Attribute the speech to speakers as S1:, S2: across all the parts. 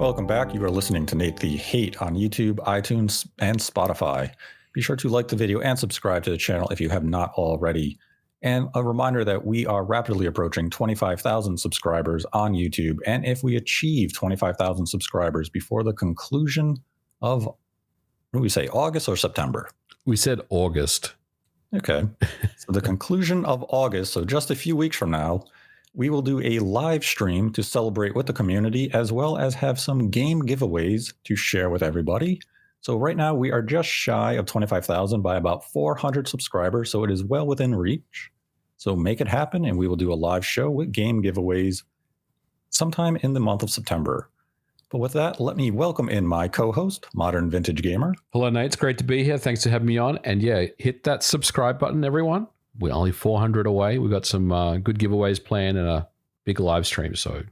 S1: Welcome back. You are listening to Nate the Hate on YouTube, iTunes, and Spotify. Be sure to like the video and subscribe to the channel if you have not already. And a reminder that we are rapidly approaching 25,000 subscribers on YouTube. And if we achieve 25,000 subscribers before the conclusion of, what do we say, August or September?
S2: We said August.
S1: Okay. So the conclusion of August, so just a few weeks from now, we will do a live stream to celebrate with the community, as well as have some game giveaways to share with everybody. So right now we are just shy of 25,000 by about 400 subscribers, so it is well within reach. So make it happen, and we will do a live show with game giveaways sometime in the month of September. But with that, let me welcome in my co-host, Modern Vintage Gamer.
S2: Hello, Nate. It's great to be here. Thanks for having me on. And yeah, hit that subscribe button, everyone. We're only 400 away. We've got some good giveaways planned and a big live stream. So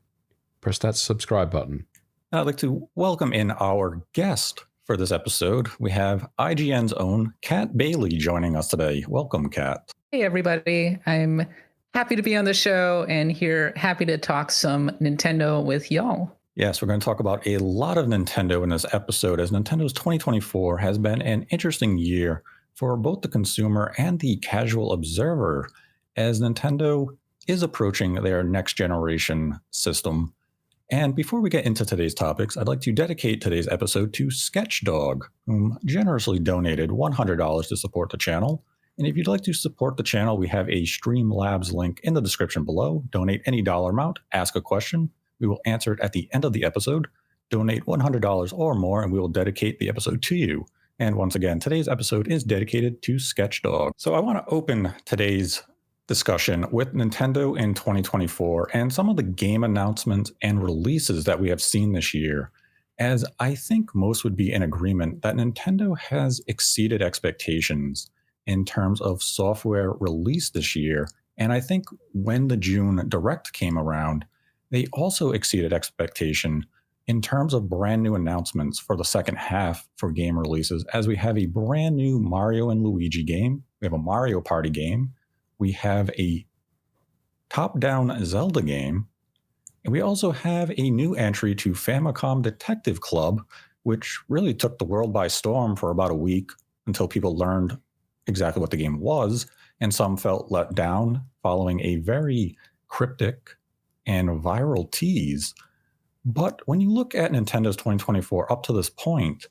S2: press that subscribe button.
S1: I'd like to welcome in our guest for this episode. We have IGN's own Kat Bailey joining us today. Welcome, Kat.
S3: Hey, everybody. I'm happy to be on the show and here, happy to talk some Nintendo with y'all.
S1: Yes, we're going to talk about a lot of Nintendo in this episode, as Nintendo's 2024 has been an interesting year for both the consumer and the casual observer, as Nintendo is approaching their next generation system. And before we get into today's topics, I'd like to dedicate today's episode to Sketchdog, whom generously donated $100 to support the channel. And if you'd like to support the channel, we have a Streamlabs link in the description below. Donate any dollar amount, ask a question. We will answer it at the end of the episode. Donate $100 or more, and we will dedicate the episode to you. And once again, today's episode is dedicated to Sketchdog. So I want to open today's discussion with Nintendo in 2024 and some of the game announcements and releases that we have seen this year, as I think most would be in agreement that Nintendo has exceeded expectations in terms of software released this year. And I think when the June Direct came around, they also exceeded expectation in terms of brand new announcements for the second half for game releases, as we have a brand new Mario and Luigi game, we have a Mario Party game, we have a top-down Zelda game, and we also have a new entry to Famicom Detective Club, which really took the world by storm for about a week until people learned exactly what the game was, and some felt let down following a very cryptic and viral tease. But when you look at Nintendo's 2024 up to this point,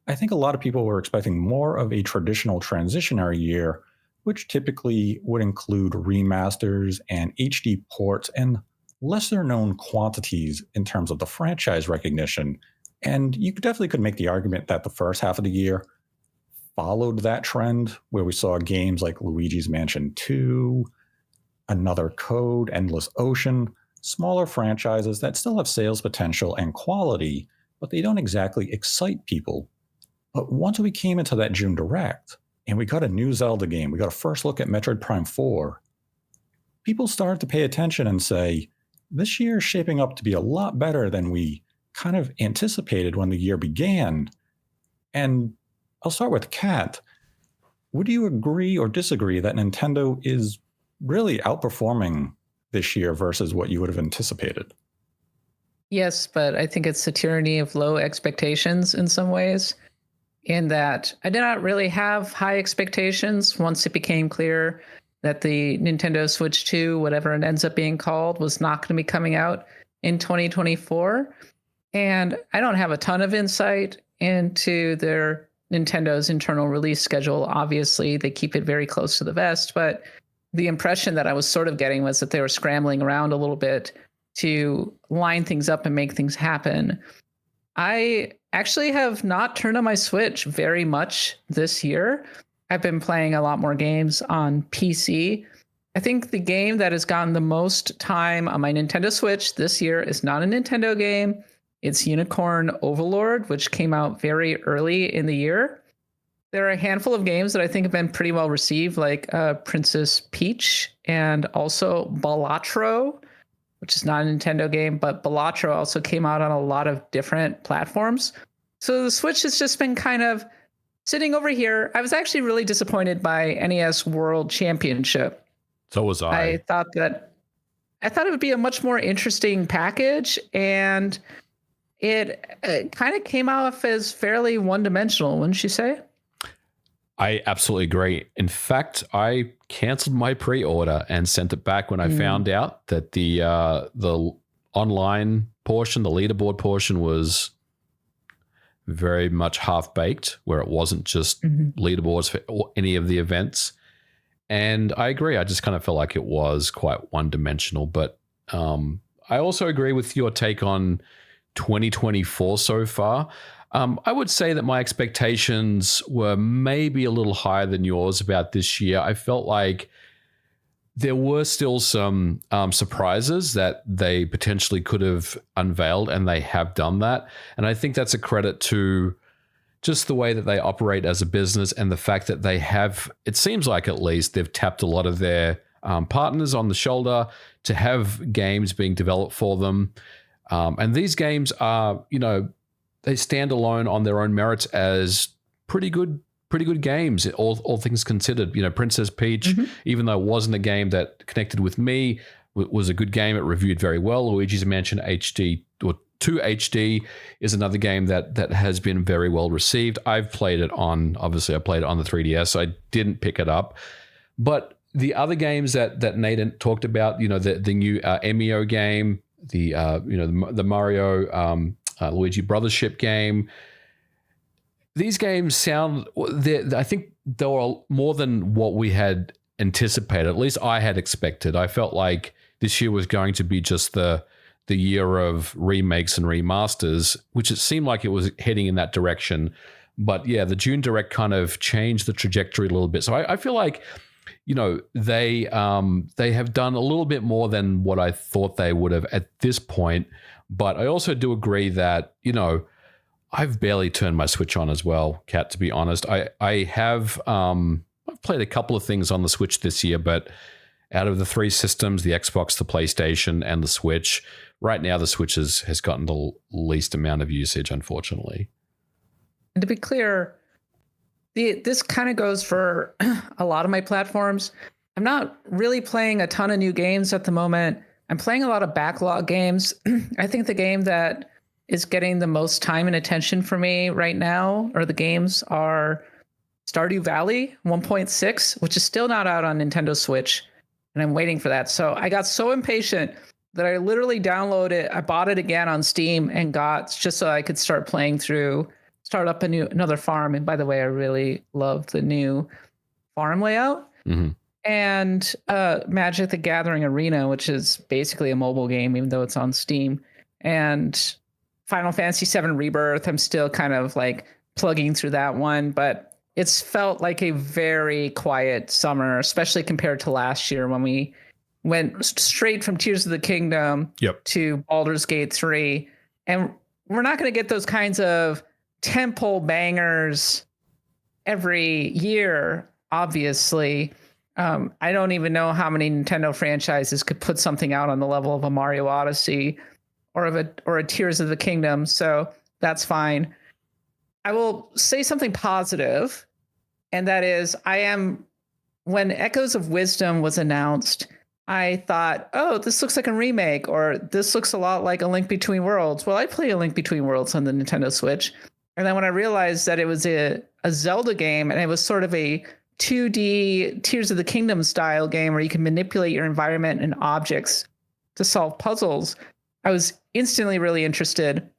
S1: I think a lot of people were expecting more of a traditional transitionary year, which typically would include remasters and HD ports and lesser known quantities in terms of the franchise recognition. And you definitely could make the argument that the first half of the year followed that trend, where we saw games like Luigi's Mansion 2, Another Code, Endless Ocean, smaller franchises that still have sales potential and quality, but they don't exactly excite people. But once we came into that June Direct, and we got a new Zelda game, we got a first look at Metroid Prime 4, people started to pay attention and say, this year is shaping up to be a lot better than we kind of anticipated when the year began. And I'll start with Kat. Would you agree or disagree that Nintendo is really outperforming this year versus what you would have anticipated?
S3: Yes, but I think it's the tyranny of low expectations in some ways, in that I did not really have high expectations once it became clear that the Nintendo Switch 2, whatever it ends up being called, was not going to be coming out in 2024. And I don't have a ton of insight into their Nintendo's internal release schedule. Obviously, they keep it very close to the vest, but the impression that I was sort of getting was that they were scrambling around a little bit to line things up and make things happen. I actually have not turned on my Switch very much this year. I've been playing a lot more games on PC. I think the game that has gotten the most time on my Nintendo Switch this year is not a Nintendo game. It's Unicorn Overlord, which came out very early in the year. There are a handful of games that I think have been pretty well received, like Princess Peach and also Balatro, which is not a Nintendo game, but Balatro also came out on a lot of different platforms. So the Switch has just been kind of sitting over here. I was actually really disappointed by NES World Championship.
S2: So was I.
S3: I thought it would be a much more interesting package, and It kind of came off as fairly one-dimensional, wouldn't you say?
S2: I absolutely agree. In fact, I canceled my pre-order and sent it back when I found out that the online portion, the leaderboard portion, was very much half-baked, where it wasn't just leaderboards for any of the events. And I agree. I just kind of felt like it was quite one-dimensional. But I also agree with your take on 2024 so far. I would say that my expectations were maybe a little higher than yours about this year. I felt like there were still some surprises that they potentially could have unveiled, and they have done that. And I think that's a credit to just the way that they operate as a business and the fact that they have, it seems like at least, they've tapped a lot of their partners on the shoulder to have games being developed for them. And these games are, they stand alone on their own merits as pretty good games, all things considered. Princess Peach, even though it wasn't a game that connected with me, was a good game. It reviewed very well. Luigi's Mansion HD or 2 HD is another game that has been very well received. I've played it on, obviously I played it on the 3DS. I didn't pick it up. But the other games that Nathan talked about, the new Emio game, the Mario Luigi Brothership game. These games sound, I think they were more than what we had anticipated. At least I had expected. I felt like this year was going to be just the year of remakes and remasters, which it seemed like it was heading in that direction. But yeah, the June Direct kind of changed the trajectory a little bit. So I feel like, they have done a little bit more than what I thought they would have at this point. But I also do agree that, I've barely turned my Switch on as well, Kat, to be honest. I have I've played a couple of things on the Switch this year, but out of the three systems, the Xbox, the PlayStation, and the Switch, right now the Switch has gotten the least amount of usage, unfortunately.
S3: And to be clear, this kind of goes for a lot of my platforms. I'm not really playing a ton of new games at the moment. I'm playing a lot of backlog games. I think the game that is getting the most time and attention for me right now, or the games, are Stardew Valley 1.6, which is still not out on Nintendo Switch, and I'm waiting for that. So I got so impatient that I literally downloaded it. I bought it again on Steam and got, just so I could start up another farm. And by the way, I really love the new farm layout. And Magic the Gathering Arena, which is basically a mobile game, even though it's on Steam. And Final Fantasy VII Rebirth, I'm still kind of like plugging through that one, but it's felt like a very quiet summer, especially compared to last year when we went straight from Tears of the Kingdom to Baldur's Gate 3. And we're not going to get those kinds of tentpole bangers every year, obviously. I don't even know how many Nintendo franchises could put something out on the level of a Mario Odyssey or a Tears of the Kingdom, so that's fine. I will say something positive, and that is when Echoes of Wisdom was announced, I thought, oh, this looks like a remake, or this looks a lot like A Link Between Worlds. Well, I play A Link Between Worlds on the Nintendo Switch. And then when I realized that it was a Zelda game, and it was sort of a 2D Tears of the Kingdom style game where you can manipulate your environment and objects to solve puzzles, I was instantly really interested.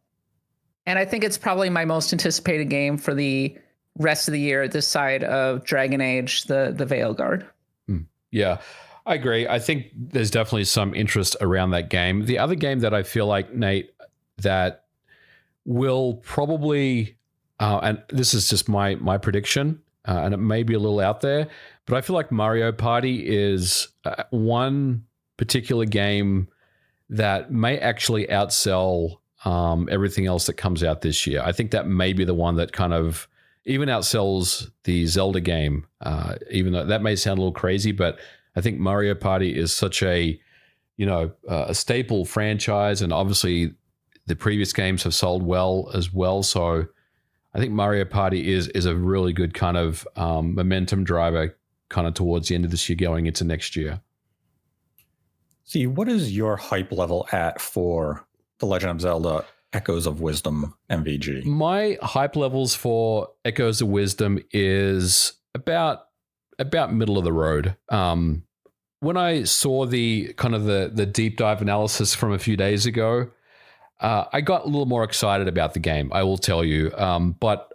S3: And I think it's probably my most anticipated game for the rest of the year this side of Dragon Age, the Veilguard.
S2: Yeah, I agree. I think there's definitely some interest around that game. The other game that I feel like, Nate, that will probably, and this is just my prediction, and it may be a little out there, but I feel like Mario Party is one particular game that may actually outsell everything else that comes out this year. I think that may be the one that kind of even outsells the Zelda game, even though that may sound a little crazy, but I think Mario Party is such a staple franchise, and obviously the previous games have sold well as well. So I think Mario Party is a really good kind of momentum driver kind of towards the end of this year going into next year.
S1: See, what is your hype level at for The Legend of Zelda Echoes of Wisdom MVG?
S2: My hype levels for Echoes of Wisdom is about middle of the road. When I saw the kind of the deep dive analysis from a few days ago, I got a little more excited about the game, I will tell you. But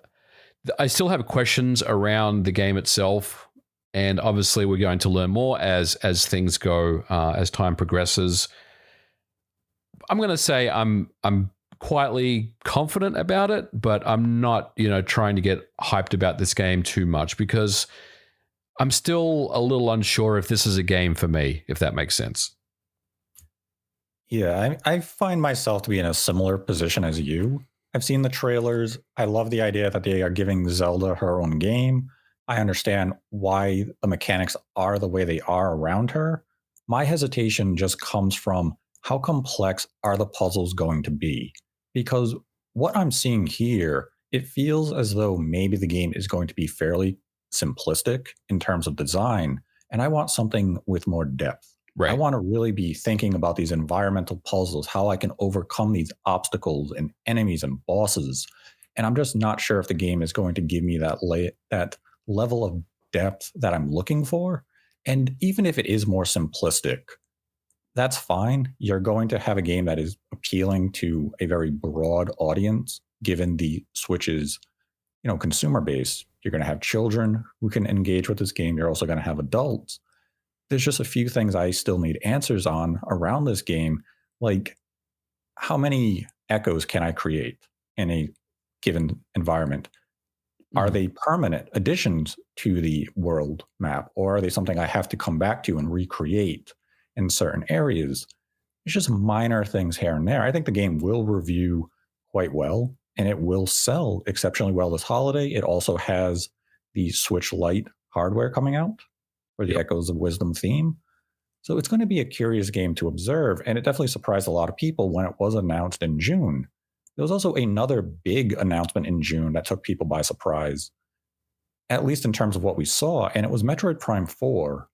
S2: I still have questions around the game itself, and obviously we're going to learn more as things go, as time progresses. I'm going to say I'm quietly confident about it, but I'm not, trying to get hyped about this game too much because I'm still a little unsure if this is a game for me, if that makes sense.
S1: Yeah, I find myself to be in a similar position as you. I've seen the trailers. I love the idea that they are giving Zelda her own game. I understand why the mechanics are the way they are around her. My hesitation just comes from how complex are the puzzles going to be? Because what I'm seeing here, it feels as though maybe the game is going to be fairly simplistic in terms of design, and I want something with more depth. I
S2: Right.
S1: want to really be thinking about these environmental puzzles, how I can overcome these obstacles and enemies and bosses. And I'm just not sure if the game is going to give me that level of depth that I'm looking for. And even if it is more simplistic, that's fine. You're going to have a game that is appealing to a very broad audience, given the Switch's, consumer base. You're going to have children who can engage with this game. You're also going to have adults. There's just a few things I still need answers on around this game, like how many echoes can I create in a given environment? Are they permanent additions to the world map, or are they something I have to come back to and recreate in certain areas? It's just minor things here and there. I think the game will review quite well, and it will sell exceptionally well this holiday. It also has the Switch Lite hardware coming out for the
S2: Yep.
S1: Echoes of Wisdom theme. So it's going to be a curious game to observe, and it definitely surprised a lot of people when it was announced in June. There was also another big announcement in June that took people by surprise, at least in terms of what we saw, and it was Metroid Prime 4.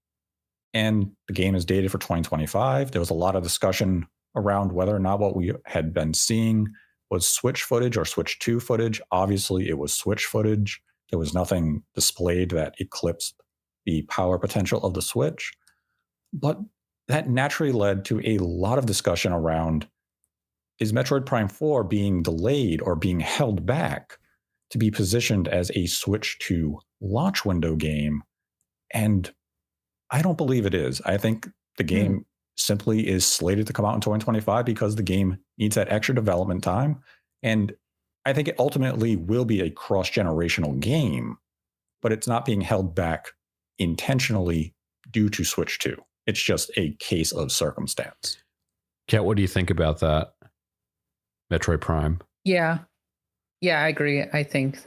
S1: And the game is dated for 2025. There was a lot of discussion around whether or not what we had been seeing was Switch footage or Switch 2 footage. Obviously, it was Switch footage. There was nothing displayed that eclipsed the power potential of the Switch. But that naturally led to a lot of discussion around, is Metroid Prime 4 being delayed or being held back to be positioned as a Switch 2 launch window game? And I don't believe it is. I think the game simply is slated to come out in 2025 because the game needs that extra development time. And I think it ultimately will be a cross-generational game, but it's not being held back intentionally due to Switch 2. It's just a case of circumstance.
S2: Kat, what do you think about that? Metroid Prime.
S3: Yeah. Yeah, I agree. I think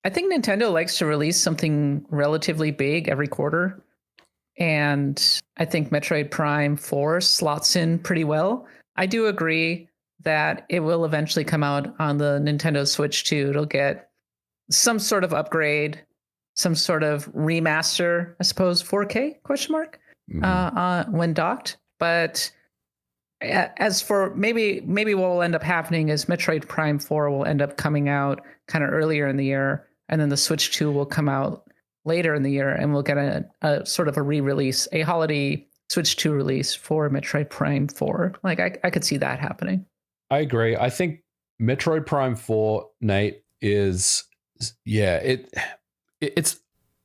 S3: Nintendo likes to release something relatively big every quarter. And I think Metroid Prime 4 slots in pretty well. I do agree that it will eventually come out on the Nintendo Switch 2. It'll get some sort of upgrade, some sort of remaster, I suppose, 4K question mark when docked. But as for maybe what will end up happening is Metroid Prime 4 will end up coming out kind of earlier in the year, and then the Switch 2 will come out later in the year, and we'll get a sort of a re-release, a holiday Switch 2 release for Metroid Prime 4. Like I could see that happening.
S2: I agree. I think Metroid Prime 4, Nate, it's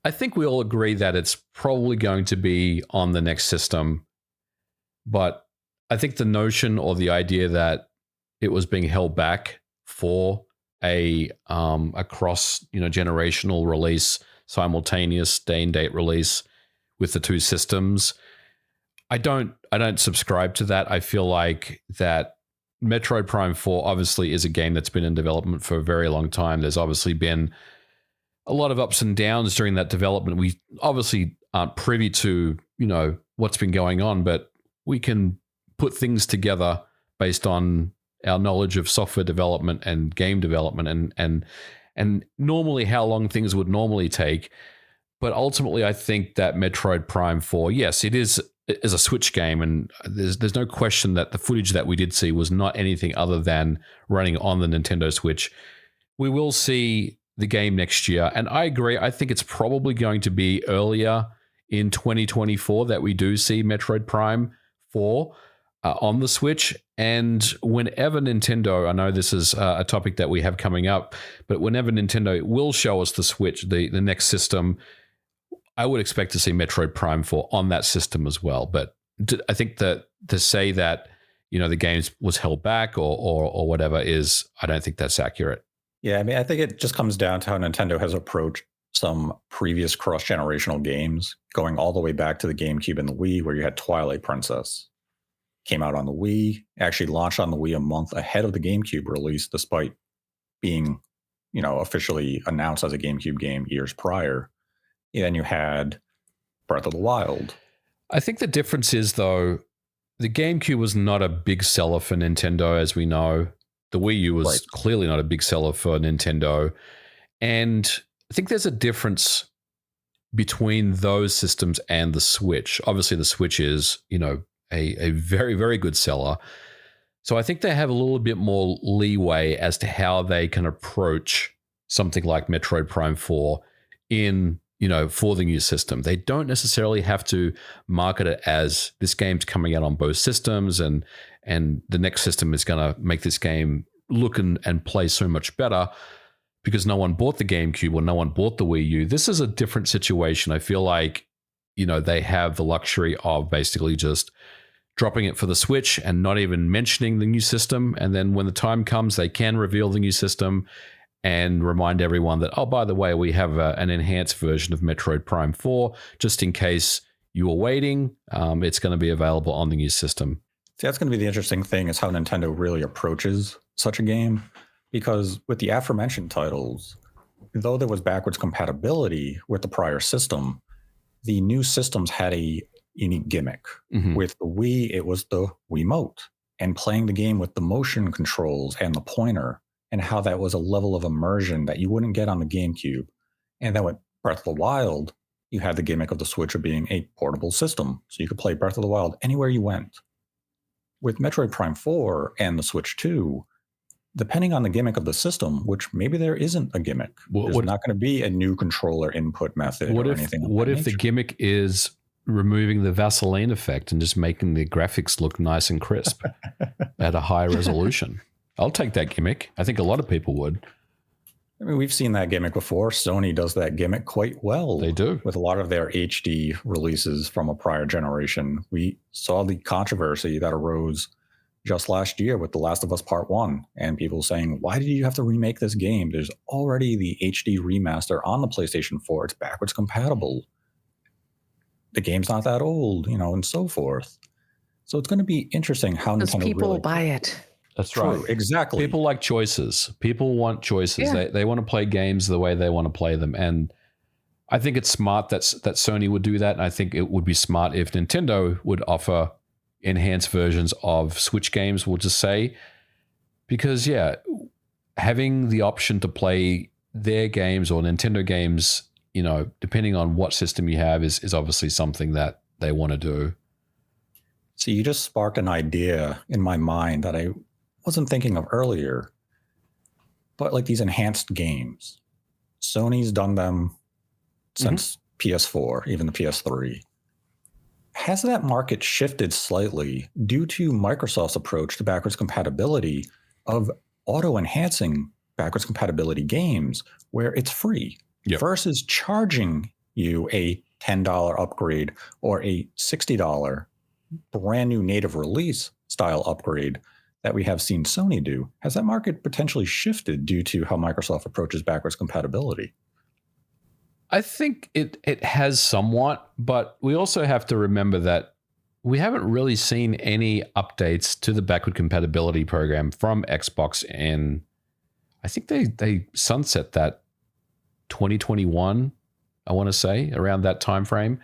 S2: I think we all agree that it's probably going to be on the next system, but I think the notion or the idea that it was being held back for a cross generational release, simultaneous day and date release with the two systems, I don't subscribe to that. I feel like that Metroid Prime 4 obviously is a game that's been in development for a very long time. There's obviously been a lot of ups and downs during that development. We obviously aren't privy to, what's been going on, but we can put things together based on our knowledge of software development and game development and normally how long things would normally take. But ultimately, I think that Metroid Prime 4, yes, it is as a Switch game, and there's no question that the footage that we did see was not anything other than running on the Nintendo Switch. We will see the game next year, and I agree. I think it's probably going to be earlier in 2024 that we do see Metroid Prime 4 on the Switch. And whenever Nintendo, I know this is a topic that we have coming up, but whenever Nintendo will show us the Switch, the next system, I would expect to see Metroid Prime 4 on that system as well. But I think that to say that, the game was held back or whatever I don't think that's accurate.
S1: Yeah, I mean, I think it just comes down to how Nintendo has approached some previous cross-generational games, going all the way back to the GameCube and the Wii, where you had Twilight Princess. Came out on the Wii, actually launched on the Wii a month ahead of the GameCube release, despite being, officially announced as a GameCube game years prior. And then you had Breath of the Wild.
S2: I think the difference is, though, the GameCube was not a big seller for Nintendo, as we know. The Wii U was clearly not a big seller for Nintendo. And I think there's a difference between those systems and the Switch. Obviously, the Switch is, a very, very good seller. So I think they have a little bit more leeway as to how they can approach something like Metroid Prime 4 in, for the new system. They don't necessarily have to market it as this game's coming out on both systems and the next system is going to make this game look and play so much better because no one bought the GameCube or no one bought the Wii U. This is a different situation. I feel like, they have the luxury of basically just dropping it for the Switch and not even mentioning the new system. And then when the time comes, they can reveal the new system and remind everyone that, oh, by the way, we have an enhanced version of Metroid Prime 4, just in case you were waiting. It's going to be available on the new system.
S1: See, that's going to be the interesting thing is how Nintendo really approaches such a game. Because with the aforementioned titles, though there was backwards compatibility with the prior system, the new systems had a unique gimmick. Mm-hmm. With the Wii, it was the Wiimote and playing the game with the motion controls and the pointer and how that was a level of immersion that you wouldn't get on the GameCube. And then with Breath of the Wild, you had the gimmick of the Switch of being a portable system. So you could play Breath of the Wild anywhere you went. With Metroid Prime 4 and the Switch 2, depending on the gimmick of the system, which maybe there isn't a gimmick. There's not going to be a new controller input method or anything.
S2: What if the gimmick is removing the Vaseline effect and just making the graphics look nice and crisp at a high resolution? I'll take that gimmick. I think a lot of people would.
S1: I mean, we've seen that gimmick before. Sony does that gimmick quite well.
S2: They do.
S1: With a lot of their HD releases from a prior generation. We saw the controversy that arose just last year with The Last of Us Part 1 and people saying, why did you have to remake this game? There's already the HD remaster on the PlayStation 4. It's backwards compatible. The game's not that old, and so forth. So it's going to be interesting how Nintendo
S3: people
S1: really
S3: buy it.
S2: That's
S1: True,
S2: right.
S1: Exactly.
S2: People like choices. People want choices.
S3: Yeah.
S2: They want to play games the way they want to play them. And I think it's smart that Sony would do that. And I think it would be smart if Nintendo would offer enhanced versions of Switch games, we'll just say. Because, having the option to play their games or Nintendo games, depending on what system you have is obviously something that they want to do.
S1: See, you just sparked an idea in my mind that I wasn't thinking of earlier. But like these enhanced games, Sony's done them since PS4, even the PS3. Has that market shifted slightly due to Microsoft's approach to backwards compatibility of auto-enhancing backwards compatibility games where it's free versus charging you a $10 upgrade or a $60 brand new native release style upgrade that we have seen Sony do? Has that market potentially shifted due to how Microsoft approaches backwards compatibility?
S2: I think it has somewhat, but we also have to remember that we haven't really seen any updates to the backward compatibility program from Xbox, and I think they sunset that 2021, I want to say, around that time frame.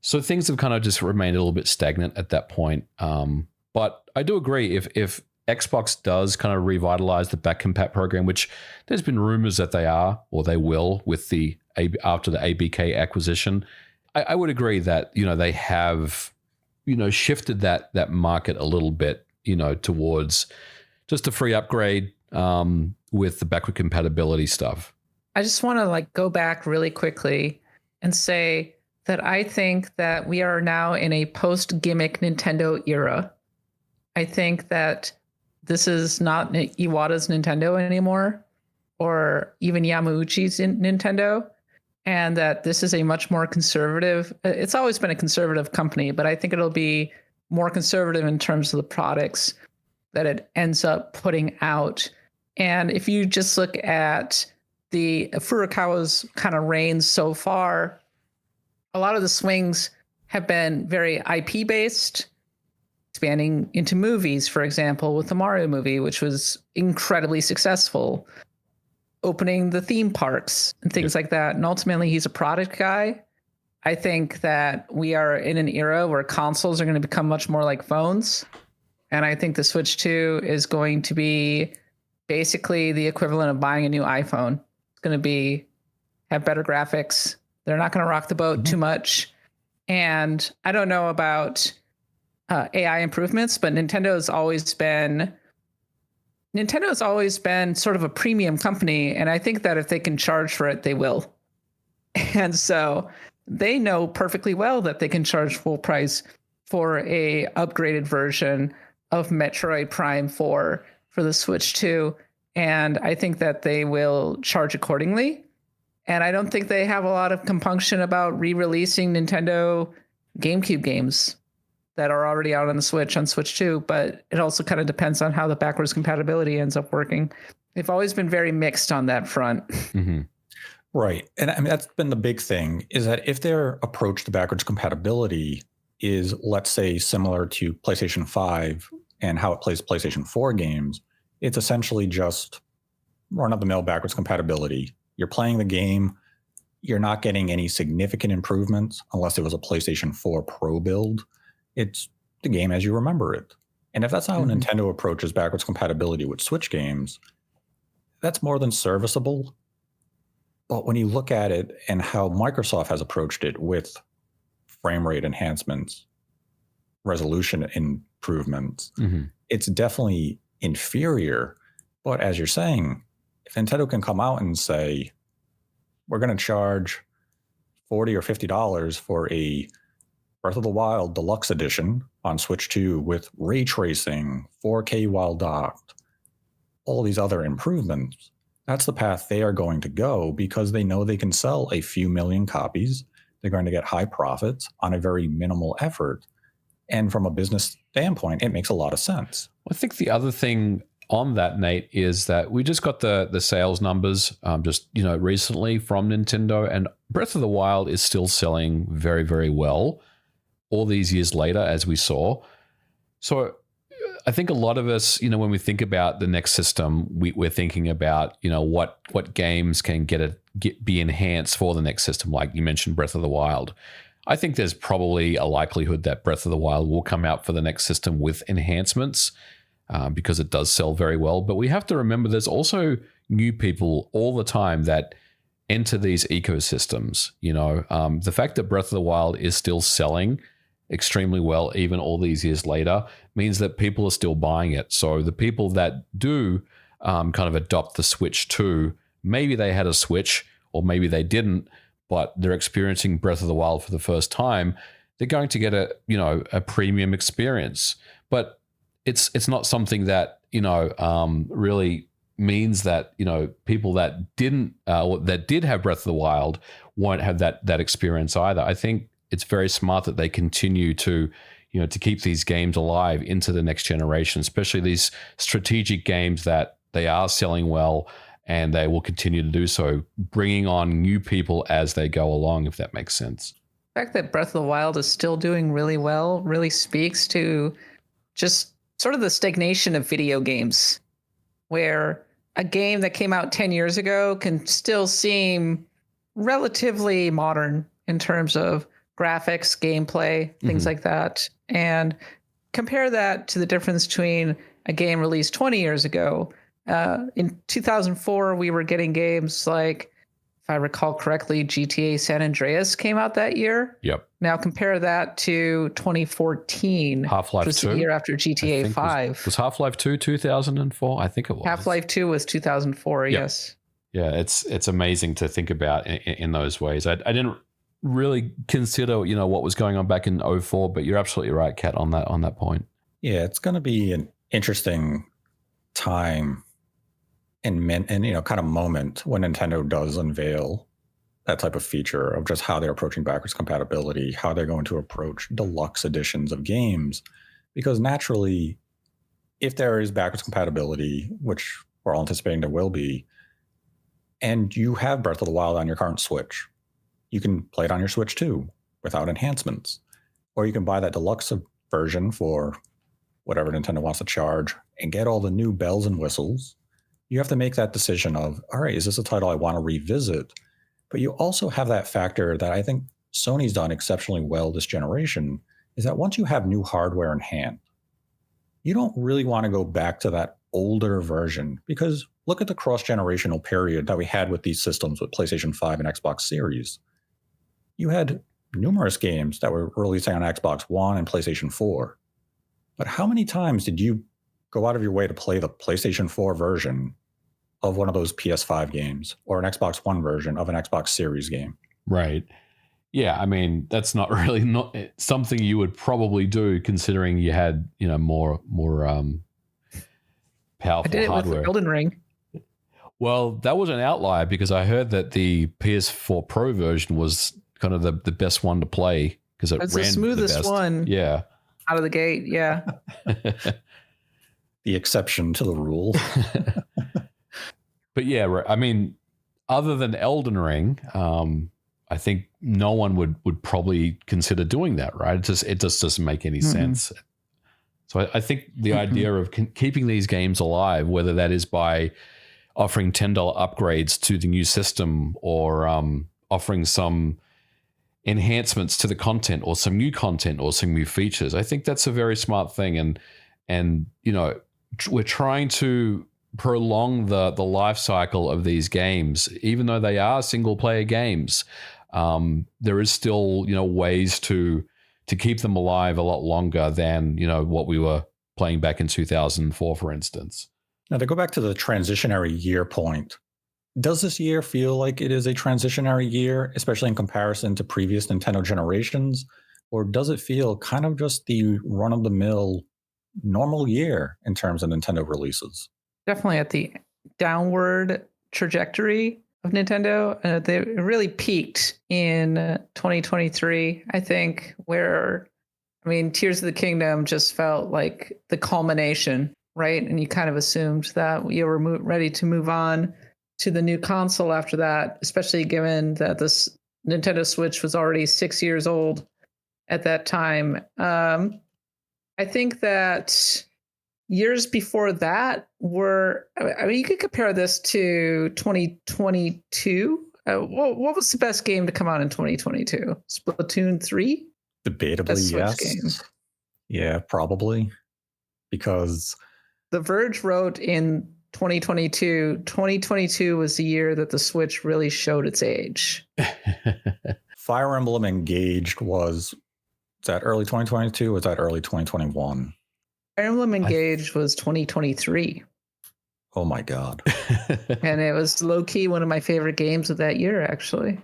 S2: So things have kind of just remained a little bit stagnant at that point. But I do agree, if Xbox does kind of revitalize the Back-Compat program, which there's been rumors that they are, or they will, with after the ABK acquisition, I would agree that they have shifted that market a little bit, towards just a free upgrade with the backward compatibility stuff.
S3: I just want to go back really quickly and say that I think that we are now in a post-gimmick Nintendo era. I think that this is not Iwata's Nintendo anymore, or even Yamauchi's Nintendo, and that this is a much more conservative. It's always been a conservative company, but I think it'll be more conservative in terms of the products that it ends up putting out. And if you just look at the Furukawa's kind of reign so far, a lot of the swings have been very IP based, expanding into movies, for example, with the Mario movie, which was incredibly successful, opening the theme parks and things like that. And ultimately, he's a product guy. I think that we are in an era where consoles are going to become much more like phones. And I think the Switch 2 is going to be basically the equivalent of buying a new iPhone. It's going to have better graphics. They're not going to rock the boat too much. And I don't know about AI improvements, but Nintendo has always been sort of a premium company. And I think that if they can charge for it, they will. And so they know perfectly well that they can charge full price for a upgraded version of Metroid Prime 4 for the Switch 2. And I think that they will charge accordingly. And I don't think they have a lot of compunction about re-releasing Nintendo GameCube games that are already out on the Switch, on Switch 2, but it also kind of depends on how the backwards compatibility ends up working. They've always been very mixed on that front.
S2: Mm-hmm.
S1: Right. And I mean, that's been the big thing, is that if their approach to backwards compatibility is, let's say, similar to PlayStation 5 and how it plays PlayStation 4 games, it's essentially just run-of-the-mill backwards compatibility. You're playing the game, you're not getting any significant improvements unless it was a PlayStation 4 Pro build. It's the game as you remember it. And if that's how Nintendo approaches backwards compatibility with Switch games, that's more than serviceable. But when you look at it and how Microsoft has approached it with frame rate enhancements, resolution improvements, it's definitely inferior. But as you're saying, if Nintendo can come out and say, we're going to charge $40 or $50 for a Breath of the Wild Deluxe Edition on Switch 2 with ray tracing, 4K while docked, all these other improvements, that's the path they are going to go because they know they can sell a few million copies. They're going to get high profits on a very minimal effort. And from a business standpoint, it makes a lot of sense.
S2: I think the other thing on that, Nate, is that we just got the sales numbers recently from Nintendo, and Breath of the Wild is still selling very, very well all these years later, as we saw. So I think a lot of us, when we think about the next system, we're thinking about, what games can be enhanced for the next system. Like you mentioned, Breath of the Wild. I think there's probably a likelihood that Breath of the Wild will come out for the next system with enhancements because it does sell very well. But we have to remember there's also new people all the time that enter these ecosystems. The fact that Breath of the Wild is still selling extremely well, even all these years later, means that people are still buying it. So the people that do kind of adopt the Switch 2, maybe they had a Switch or maybe they didn't, but they're experiencing Breath of the Wild for the first time, they're going to get a premium experience. But it's not something that really means that people that didn't that did have Breath of the Wild won't have that experience either. I think it's very smart that they continue to keep these games alive into the next generation, especially these strategic games that they are selling well, and they will continue to do so, bringing on new people as they go along, if that makes sense.
S3: The fact that Breath of the Wild is still doing really well really speaks to just sort of the stagnation of video games, where a game that came out 10 years ago can still seem relatively modern in terms of graphics, gameplay, things like that. And compare that to the difference between a game released 20 years ago. In 2004, we were getting games like if I recall correctly, GTA San Andreas came out that year.
S2: Yep.
S3: Now compare that to 2014,
S2: Half-Life
S3: which was
S2: 2?
S3: the year after
S2: I
S3: GTA
S2: think
S3: 5.
S2: Was Half-Life 2 2004? I think it was.
S3: Half-Life 2 was 2004,
S2: Yep.
S3: yes.
S2: Yeah, it's amazing to think about in those ways. I didn't really consider, what was going on back in 04, but you're absolutely right, Kat, on that point.
S1: Yeah, it's going to be an interesting time and kind of moment when Nintendo does unveil that type of feature of just how they're approaching backwards compatibility, how they're going to approach deluxe editions of games. Because naturally, if there is backwards compatibility, which we're all anticipating there will be, and you have Breath of the Wild on your current Switch, you can play it on your Switch too without enhancements. Or you can buy that deluxe version for whatever Nintendo wants to charge and get all the new bells and whistles. You have to make that decision of, all right, is this a title I want to revisit? But you also have that factor that I think Sony's done exceptionally well this generation, is that once you have new hardware in hand, you don't really want to go back to that older version, because look at the cross-generational period that we had with these systems with PlayStation 5 and Xbox Series. You had numerous games that were releasing on Xbox One and PlayStation 4. But how many times did you go out of your way to play the PlayStation 4 version of one of those PS5 games or an Xbox One version of an Xbox Series game?
S2: Right. Yeah, I mean, that's not something you would probably do, considering you had, more powerful
S3: I did it
S2: hardware.
S3: with Elden Ring.
S2: Well, that was an outlier, because I heard that the PS4 Pro version was kind of the best one to play, because it
S3: It's
S2: ran
S3: the smoothest
S2: the best.
S3: one.
S2: Yeah.
S3: Out of the gate, yeah.
S1: The exception to the rule.
S2: But yeah, I mean, other than Elden Ring, I think no one would probably consider doing that, right? It just doesn't make any sense. So I think the idea of keeping these games alive, whether that is by offering $10 upgrades to the new system, or offering some enhancements to the content, or some new content, or some new features, I think that's a very smart thing. And we're trying to prolong the life cycle of these games, even though they are single player games. There is still ways to keep them alive a lot longer than what we were playing back in 2004, for instance.
S1: Now, to go back to the transitionary year point, does this year feel like it is a transitionary year, especially in comparison to previous Nintendo generations? Or does it feel kind of just the run-of-the-mill normal year in terms of Nintendo releases?
S3: Definitely at the downward trajectory of Nintendo. They really peaked in 2023, I think, where, Tears of the Kingdom just felt like the culmination, right? And you kind of assumed that you were ready to move on to the new console after that, especially given that this Nintendo Switch was already 6 years old at that time. I think that years before that were, you could compare this to 2022. What was the best game to come out in 2022? Splatoon 3?
S1: Debatably, yes. Game. Yeah, probably. Because
S3: The Verge wrote in 2022 was the year that the Switch really showed its age.
S1: Fire Emblem Engaged was that early 2022 or was that early 2021?
S3: Fire Emblem Engaged was 2023.
S1: Oh my God.
S3: And it was low-key one of my favorite games of that year, actually.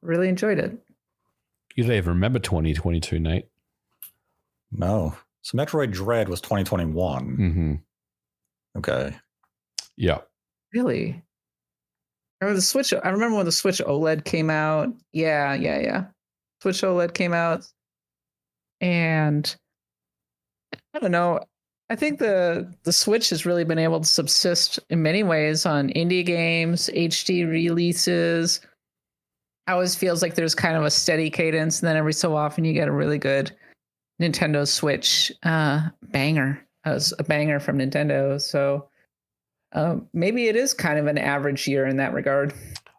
S3: Really enjoyed it.
S2: You don't even remember 2022, Nate?
S1: No. So Metroid Dread was 2021.
S2: Mm-hmm.
S1: Okay.
S2: Yeah.
S3: Really? I remember when the Switch OLED came out. Yeah. Switch OLED came out. And I don't know. I think the Switch has really been able to subsist in many ways on indie games, HD releases. It always feels like there's kind of a steady cadence, and then every so often you get a really good Nintendo Switch banger. As a banger from Nintendo. So maybe it is kind of an average year in that regard.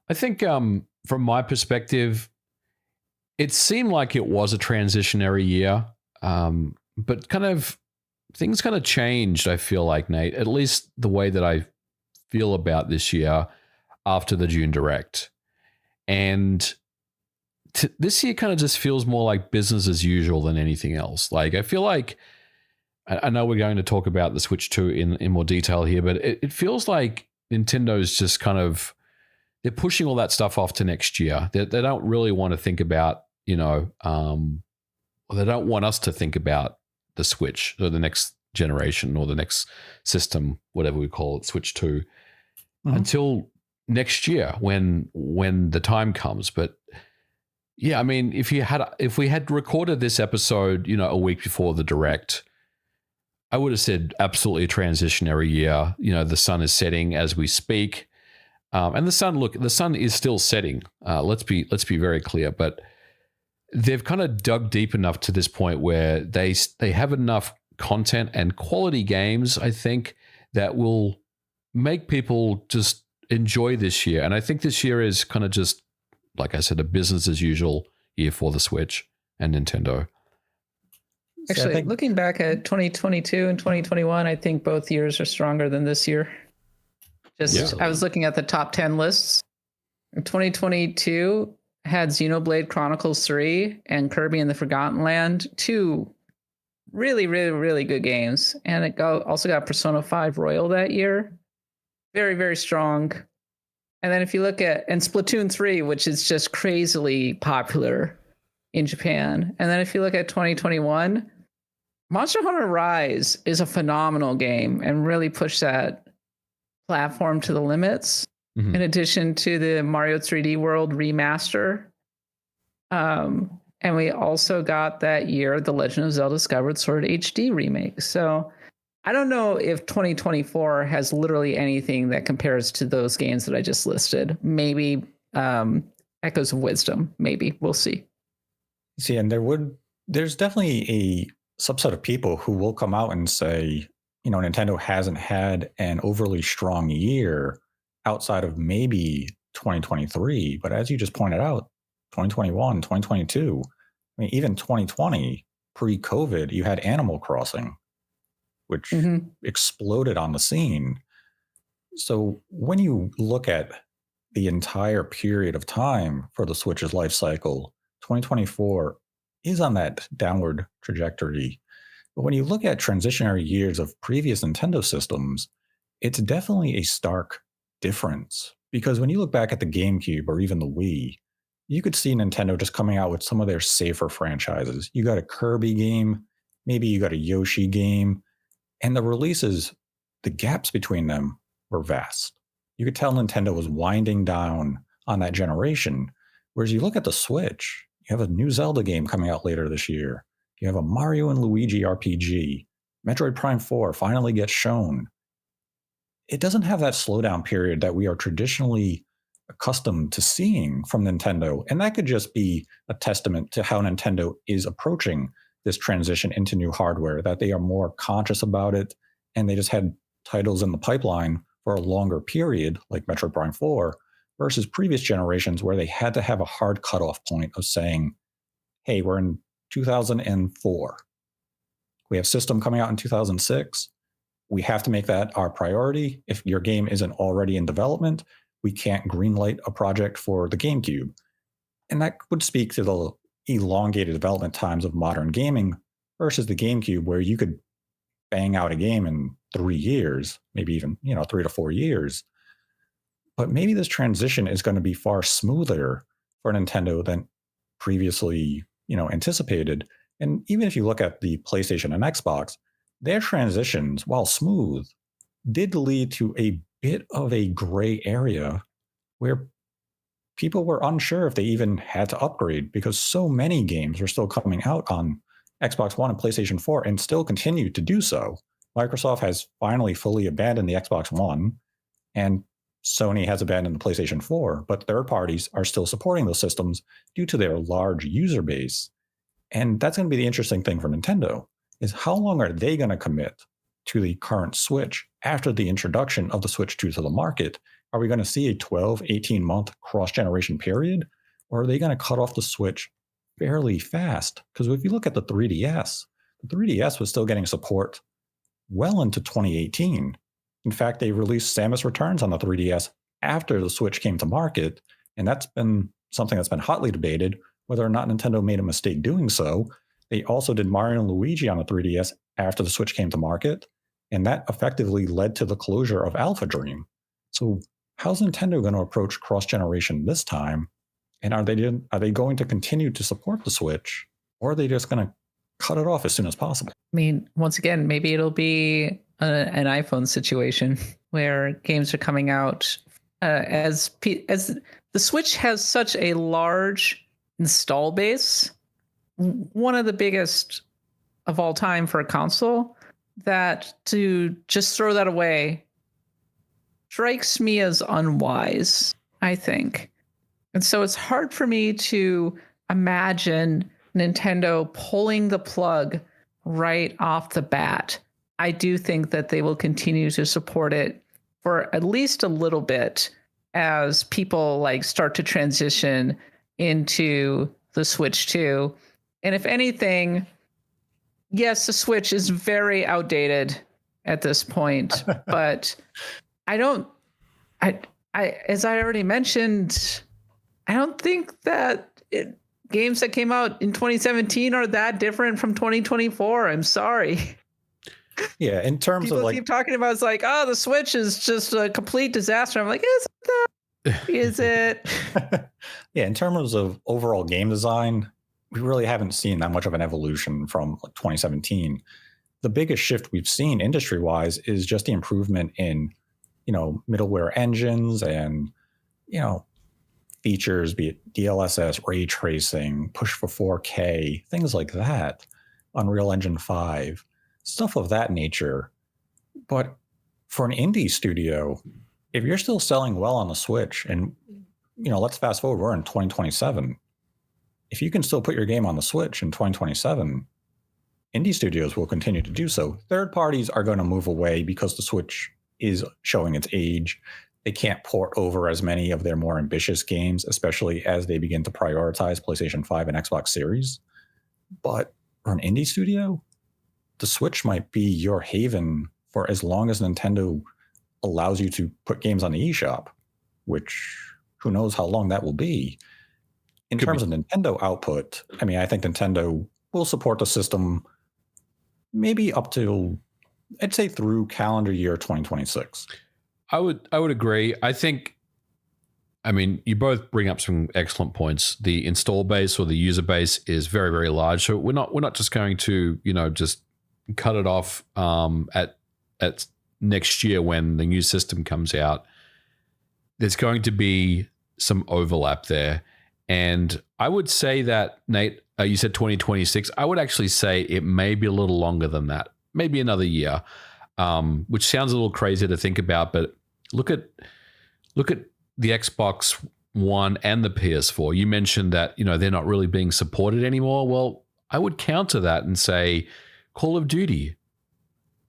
S2: I think from my perspective, it seemed like it was a transitionary year, but things kind of changed, I feel like, Nate, at least the way that I feel about this year after the June Direct. And this year kind of just feels more like business as usual than anything else. Like, I feel like, I know we're going to talk about the Switch 2 in more detail here, but it feels like Nintendo's just kind of, they're pushing all that stuff off to next year. They don't really want to think about, they don't want us to think about the Switch or the next generation or the next system, whatever we call it, Switch 2, until next year when the time comes. But yeah, I mean, if we had recorded this episode, a week before the Direct, I would have said absolutely a transitionary year. The sun is setting as we speak. And the sun is still setting. Let's be very clear, but they've kind of dug deep enough to this point where they have enough content and quality games, I think, that will make people just enjoy this year. And I think this year is kind of just, like I said, a business as usual year for the Switch and Nintendo.
S3: Actually, looking back at 2022 and 2021, I think both years are stronger than this year. I was looking at the top 10 lists. 2022 had Xenoblade Chronicles 3 and Kirby and the Forgotten Land, two really, really, really good games. And it also got Persona 5 Royal that year. Very, very strong. And then if you look at, and Splatoon 3, which is just crazily popular in Japan. And then if you look at 2021, Monster Hunter Rise is a phenomenal game and really pushed that platform to the limits. In addition to the Mario 3D World remaster. And we also got that year The Legend of Zelda Skyward Sword HD remake. So I don't know if 2024 has literally anything that compares to those games that I just listed. Maybe Echoes of Wisdom. Maybe. We'll see.
S1: See, and there's definitely a subset of people who will come out and say, Nintendo hasn't had an overly strong year outside of maybe 2023. But as you just pointed out, 2021, 2022, I mean, even 2020, pre-COVID, you had Animal Crossing, which exploded on the scene. So when you look at the entire period of time for the Switch's life cycle, 2024 is on that downward trajectory. But when you look at transitionary years of previous Nintendo systems, it's definitely a stark difference. Because when you look back at the GameCube or even the Wii, you could see Nintendo just coming out with some of their safer franchises. You got a Kirby game, maybe you got a Yoshi game, and the releases, the gaps between them were vast. You could tell Nintendo was winding down on that generation. Whereas you look at the Switch, you have a new Zelda game coming out later this year. You have a Mario and Luigi RPG. Metroid Prime 4 finally gets shown. It doesn't have that slowdown period that we are traditionally accustomed to seeing from Nintendo. And that could just be a testament to how Nintendo is approaching this transition into new hardware, that they are more conscious about it. And they just had titles in the pipeline for a longer period, like Metroid Prime 4, versus previous generations where they had to have a hard cutoff point of saying, hey, we're in 2004. We have System coming out in 2006. We have to make that our priority. If your game isn't already in development, we can't greenlight a project for the GameCube. And that would speak to the elongated development times of modern gaming versus the GameCube, where you could bang out a game in 3 years, maybe even 3 to 4 years. But maybe this transition is going to be far smoother for Nintendo than previously anticipated. And even if you look at the PlayStation and Xbox, their transitions, while smooth, did lead to a bit of a gray area where people were unsure if they even had to upgrade, because so many games were still coming out on Xbox One and PlayStation 4 and still continue to do so. Microsoft has finally fully abandoned the Xbox One, and Sony has abandoned the PlayStation 4, but third parties are still supporting those systems due to their large user base. And that's going to be the interesting thing for Nintendo, is how long are they going to commit to the current Switch after the introduction of the Switch 2 to the market? Are we going to see a 12, 18-month cross-generation period? Or are they going to cut off the Switch fairly fast? Because if you look at the 3DS was still getting support well into 2018. In fact, they released Samus Returns on the 3DS after the Switch came to market, And that's been something that's been hotly debated, whether or not Nintendo made a mistake doing so. They also did Mario and Luigi on the 3DS after the Switch came to market, and that effectively led to the closure of Alpha Dream. So how's Nintendo going to approach cross-generation this time? And are they going to continue to support the Switch, or are they just going to cut it off as soon as possible?
S3: I mean, once again, maybe it'll be an iPhone situation where games are coming out as the Switch has such a large install base, one of the biggest of all time for a console, that to just throw that away strikes me as unwise, I think. And so it's hard for me to imagine Nintendo pulling the plug right off the bat. I do think that they will continue to support it for at least a little bit as people like start to transition into the Switch 2. And if anything, yes, the Switch is very outdated at this point, but as I already mentioned, I don't think that games that came out in 2017 are that different from 2024. I'm sorry.
S1: Yeah, in terms
S3: People
S1: of like
S3: keep talking about it's like, oh, the Switch is just a complete disaster. I'm like, is it?
S1: Yeah, in terms of overall game design, we really haven't seen that much of an evolution from 2017. The biggest shift we've seen industry-wise is just the improvement in, middleware engines and, features, be it DLSS, ray tracing, push for 4K, things like that, Unreal Engine 5, stuff of that nature. But for an indie studio, if you're still selling well on the Switch, and let's fast forward, we're in 2027. If you can still put your game on the Switch in 2027, indie studios will continue to do so. Third parties are going to move away because the Switch is showing its age. They can't port over as many of their more ambitious games, especially as they begin to prioritize PlayStation 5 and Xbox Series. But for an indie studio, the Switch might be your haven for as long as Nintendo allows you to put games on the eShop, which who knows how long that will be. In terms of Nintendo output, I think Nintendo will support the system maybe up to, I'd say, through calendar year 2026.
S2: I would agree. I think, you both bring up some excellent points. The install base or the user base is very, very large. So we're not just going to, just cut it off at next year when the new system comes out. There's going to be some overlap there. And I would say that, Nate, you said 2026. I would actually say it may be a little longer than that, maybe another year, which sounds a little crazy to think about. But look at the Xbox One and the PS4. You mentioned that they're not really being supported anymore. Well, I would counter that and say Call of Duty,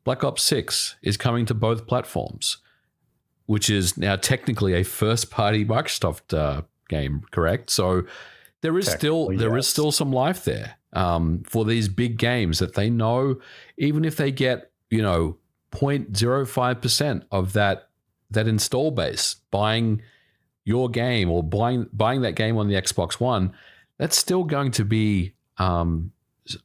S2: Black Ops 6 is coming to both platforms, which is now technically a first-party Microsoft game, correct? So there is still some life there for these big games that they know, even if they get 0.05% of that install base buying your game or buying that game on the Xbox One, that's still going to be a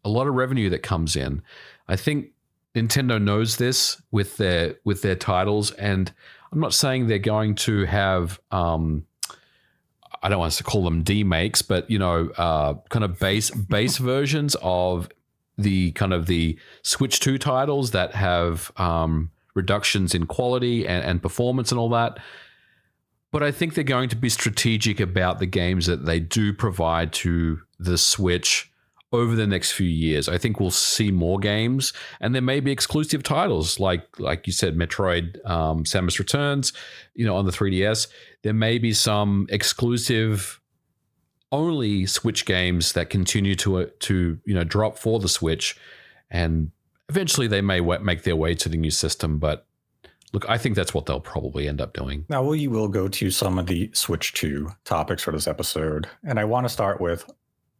S2: lot of revenue that comes in. I think Nintendo knows this with their titles, and I'm not saying they're going to have I don't want to call them demakes, but kind of base versions of the Switch 2 titles that have reductions in quality and performance and all that. But I think they're going to be strategic about the games that they do provide to the Switch over the next few years. I think we'll see more games, and there may be exclusive titles like you said, Metroid, Samus Returns, on the 3DS. There may be some exclusive only Switch games that continue to drop for the Switch, and eventually they may make their way to the new system. But look, I think that's what they'll probably end up doing.
S1: Now, we will go to some of the Switch 2 topics for this episode, and I want to start with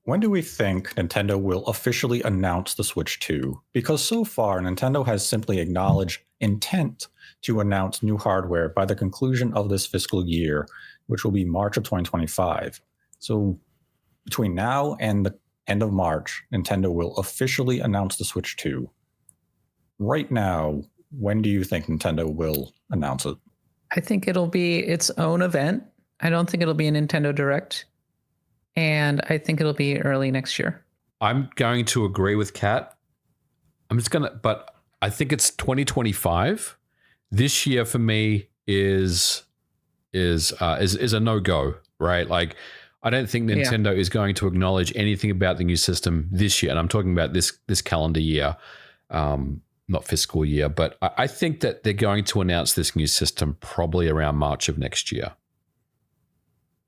S1: when do we think Nintendo will officially announce the Switch 2? Because so far, Nintendo has simply acknowledged intent to announce new hardware by the conclusion of this fiscal year, which will be March of 2025. So between now and the end of March, Nintendo will officially announce the Switch 2. Right now, when do you think Nintendo will announce it?
S3: I think it'll be its own event. I don't think it'll be a Nintendo Direct. And I think it'll be early next year.
S2: I'm going to agree with Kat. But I think it's 2025. This year for me is a no-go, right? Like, I don't think Nintendo is going to acknowledge anything about the new system this year. And I'm talking about this calendar year, not fiscal year. But I think that they're going to announce this new system probably around March of next year.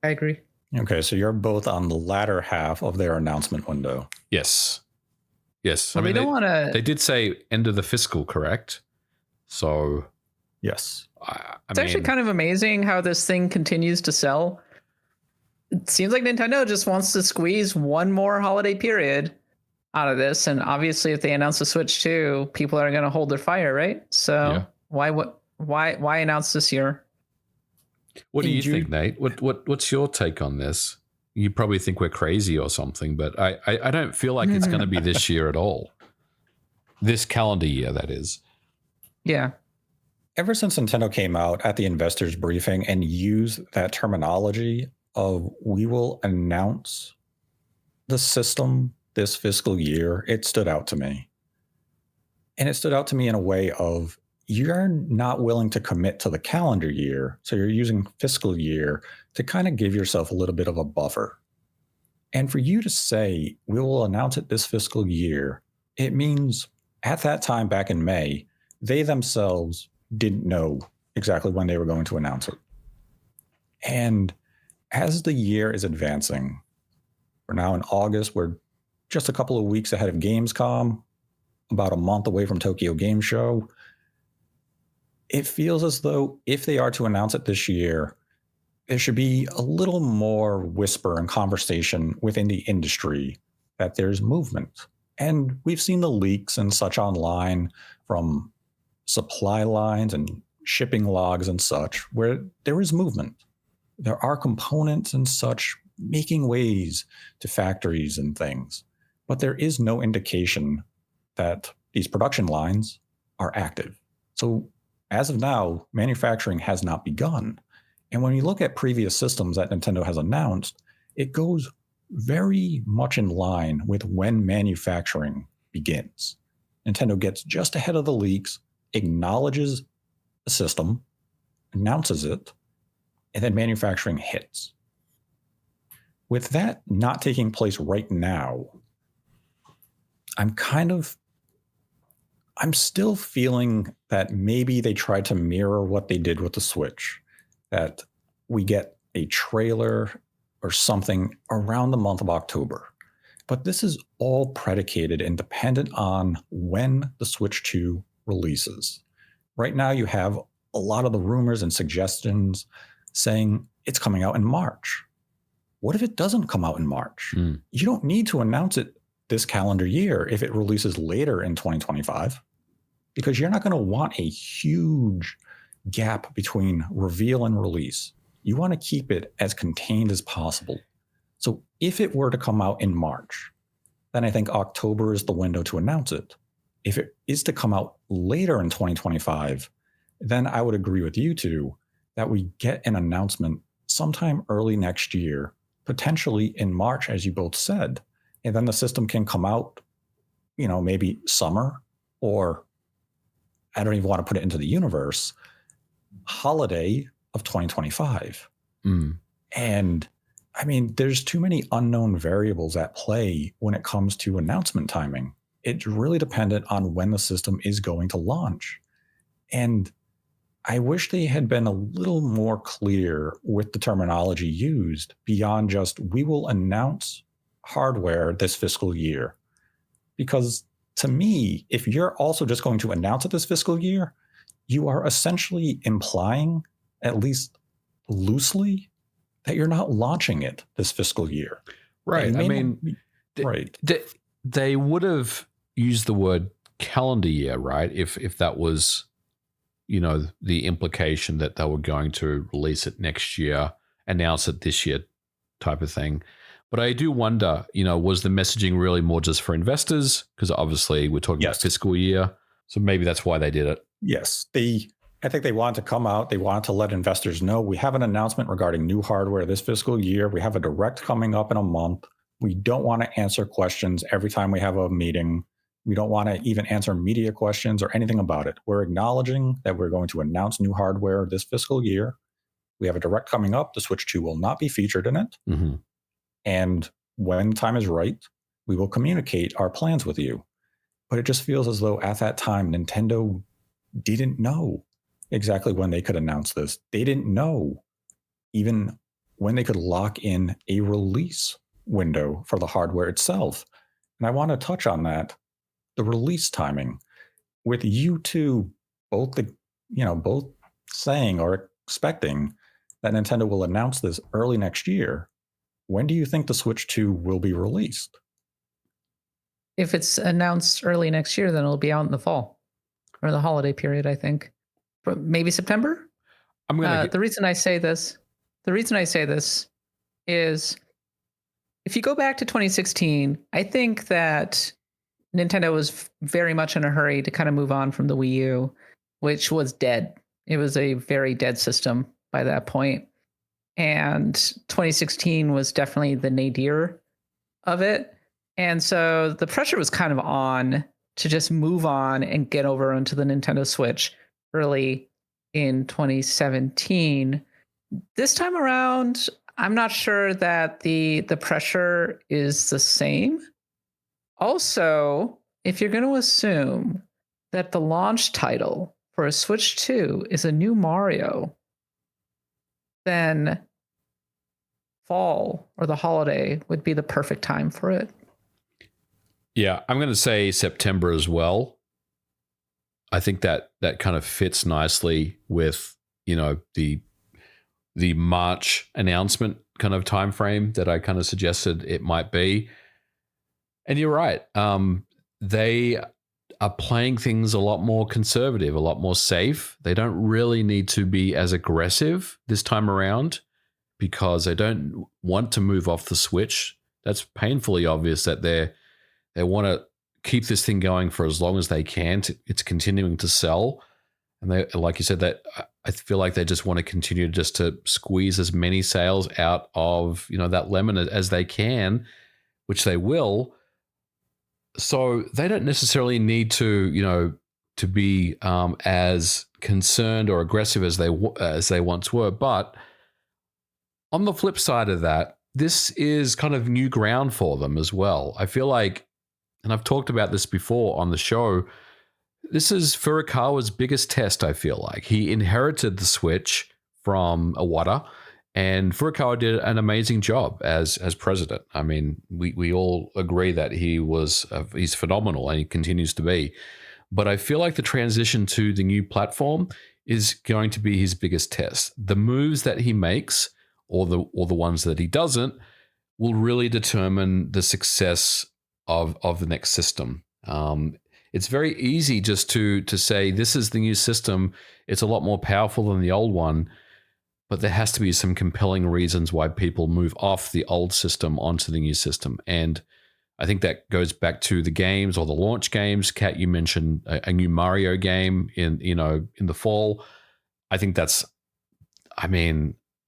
S3: I agree.
S1: Okay, so you're both on the latter half of their announcement window.
S2: Yes. Yes.
S3: Well,
S2: they did say end of the fiscal, correct? So,
S1: yes.
S3: It's actually kind of amazing how this thing continues to sell. It seems like Nintendo just wants to squeeze one more holiday period out of this. And obviously, if they announce the Switch 2, people are going to hold their fire, right? So why announce this year?
S2: What do you think, Nate? What's your take on this? You probably think we're crazy or something, but I don't feel like it's going to be this year at all. This calendar year, that is.
S3: Yeah.
S1: Ever since Nintendo came out at the investors briefing and used that terminology of we will announce the system this fiscal year, it stood out to me. And it stood out to me in a way of you're not willing to commit to the calendar year. So you're using fiscal year to kind of give yourself a little bit of a buffer. And for you to say, we will announce it this fiscal year, it means at that time back in May, they themselves didn't know exactly when they were going to announce it. And as the year is advancing, we're now in August, we're just a couple of weeks ahead of Gamescom, about a month away from Tokyo Game Show. It feels as though if they are to announce it this year, there should be a little more whisper and conversation within the industry that there's movement. And we've seen the leaks and such online from supply lines and shipping logs and such, where there is movement. There are components and such making ways to factories and things, but there is no indication that these production lines are active. So as of now, manufacturing has not begun. And when you look at previous systems that Nintendo has announced, it goes very much in line with when manufacturing begins. Nintendo gets just ahead of the leaks, acknowledges a system, announces it, and then manufacturing hits. With that not taking place right now, I'm still feeling that maybe they tried to mirror what they did with the Switch, that we get a trailer or something around the month of October. But this is all predicated and dependent on when the Switch 2 releases. Right now, you have a lot of the rumors and suggestions saying it's coming out in March. What if it doesn't come out in March? You don't need to announce it this calendar year if it releases later in 2025. Because you're not going to want a huge gap between reveal and release. You want to keep it as contained as possible. So if it were to come out in March, then I think October is the window to announce it. If it is to come out later in 2025, then I would agree with you two that we get an announcement sometime early next year, potentially in March, as you both said. And then the system can come out, maybe summer, or I don't even want to put it into the universe, holiday of 2025. And I mean, there's too many unknown variables at play when it comes to announcement timing. It's really dependent on when the system is going to launch. And I wish they had been a little more clear with the terminology used beyond just, we will announce hardware this fiscal year. Because to me, if you're also just going to announce it this fiscal year, you are essentially implying, at least loosely, that you're not launching it this fiscal year.
S2: Right. I mean,
S1: Right.
S2: They would have used the word calendar year, right? If that was, the implication that they were going to release it next year, announce it this year type of thing. But I do wonder, was the messaging really more just for investors? Because obviously we're talking about fiscal year. So maybe that's why they did it.
S1: Yes. I think they wanted to come out. They wanted to let investors know we have an announcement regarding new hardware this fiscal year. We have a direct coming up in a month. We don't want to answer questions every time we have a meeting. We don't want to even answer media questions or anything about it. We're acknowledging that we're going to announce new hardware this fiscal year. We have a direct coming up. The Switch 2 will not be featured in it.
S2: Mm-hmm.
S1: And when time is right, we will communicate our plans with you. But it just feels as though at that time, Nintendo didn't know exactly when they could announce this. They didn't know even when they could lock in a release window for the hardware itself. And I want to touch on that, the release timing. With you two both saying or expecting that Nintendo will announce this early next year, when do you think the Switch 2 will be released?
S3: If it's announced early next year, then it'll be out in the fall or the holiday period, I think. Maybe September? The reason I say this is if you go back to 2016, I think that Nintendo was very much in a hurry to kind of move on from the Wii U, which was dead. It was a very dead system by that point. And 2016 was definitely the nadir of it. And so the pressure was kind of on to just move on and get over onto the Nintendo Switch early in 2017. This time around, I'm not sure that the pressure is the same. Also, if you're going to assume that the launch title for a Switch 2 is a new Mario, then fall or the holiday would be the perfect time for it.
S2: Yeah, I'm going to say September as well. I think that kind of fits nicely with, the March announcement kind of time frame that I kind of suggested it might be. And you're right. They are playing things a lot more conservative, a lot more safe. They don't really need to be as aggressive this time around because they don't want to move off the Switch. That's painfully obvious that they want to keep this thing going for as long as they can. It's continuing to sell. And they, like you said, that I feel like they just want to continue just to squeeze as many sales out of, that lemon as they can, which they will. So they don't necessarily need to, to be as concerned or aggressive as they once were. But on the flip side of that, this is kind of new ground for them as well. I feel like, and I've talked about this before on the show, this is Furukawa's biggest test, I feel like. He inherited the Switch from Iwata, and Furukawa did an amazing job as president. I mean, we all agree that he's phenomenal and he continues to be. But I feel like the transition to the new platform is going to be his biggest test. The moves that he makes or the ones that he doesn't will really determine the success of the next system. It's very easy just to say this is the new system. It's a lot more powerful than the old one, but there has to be some compelling reasons why people move off the old system onto the new system. And I think that goes back to the games or the launch games. Kat, you mentioned a new Mario game in the fall. I think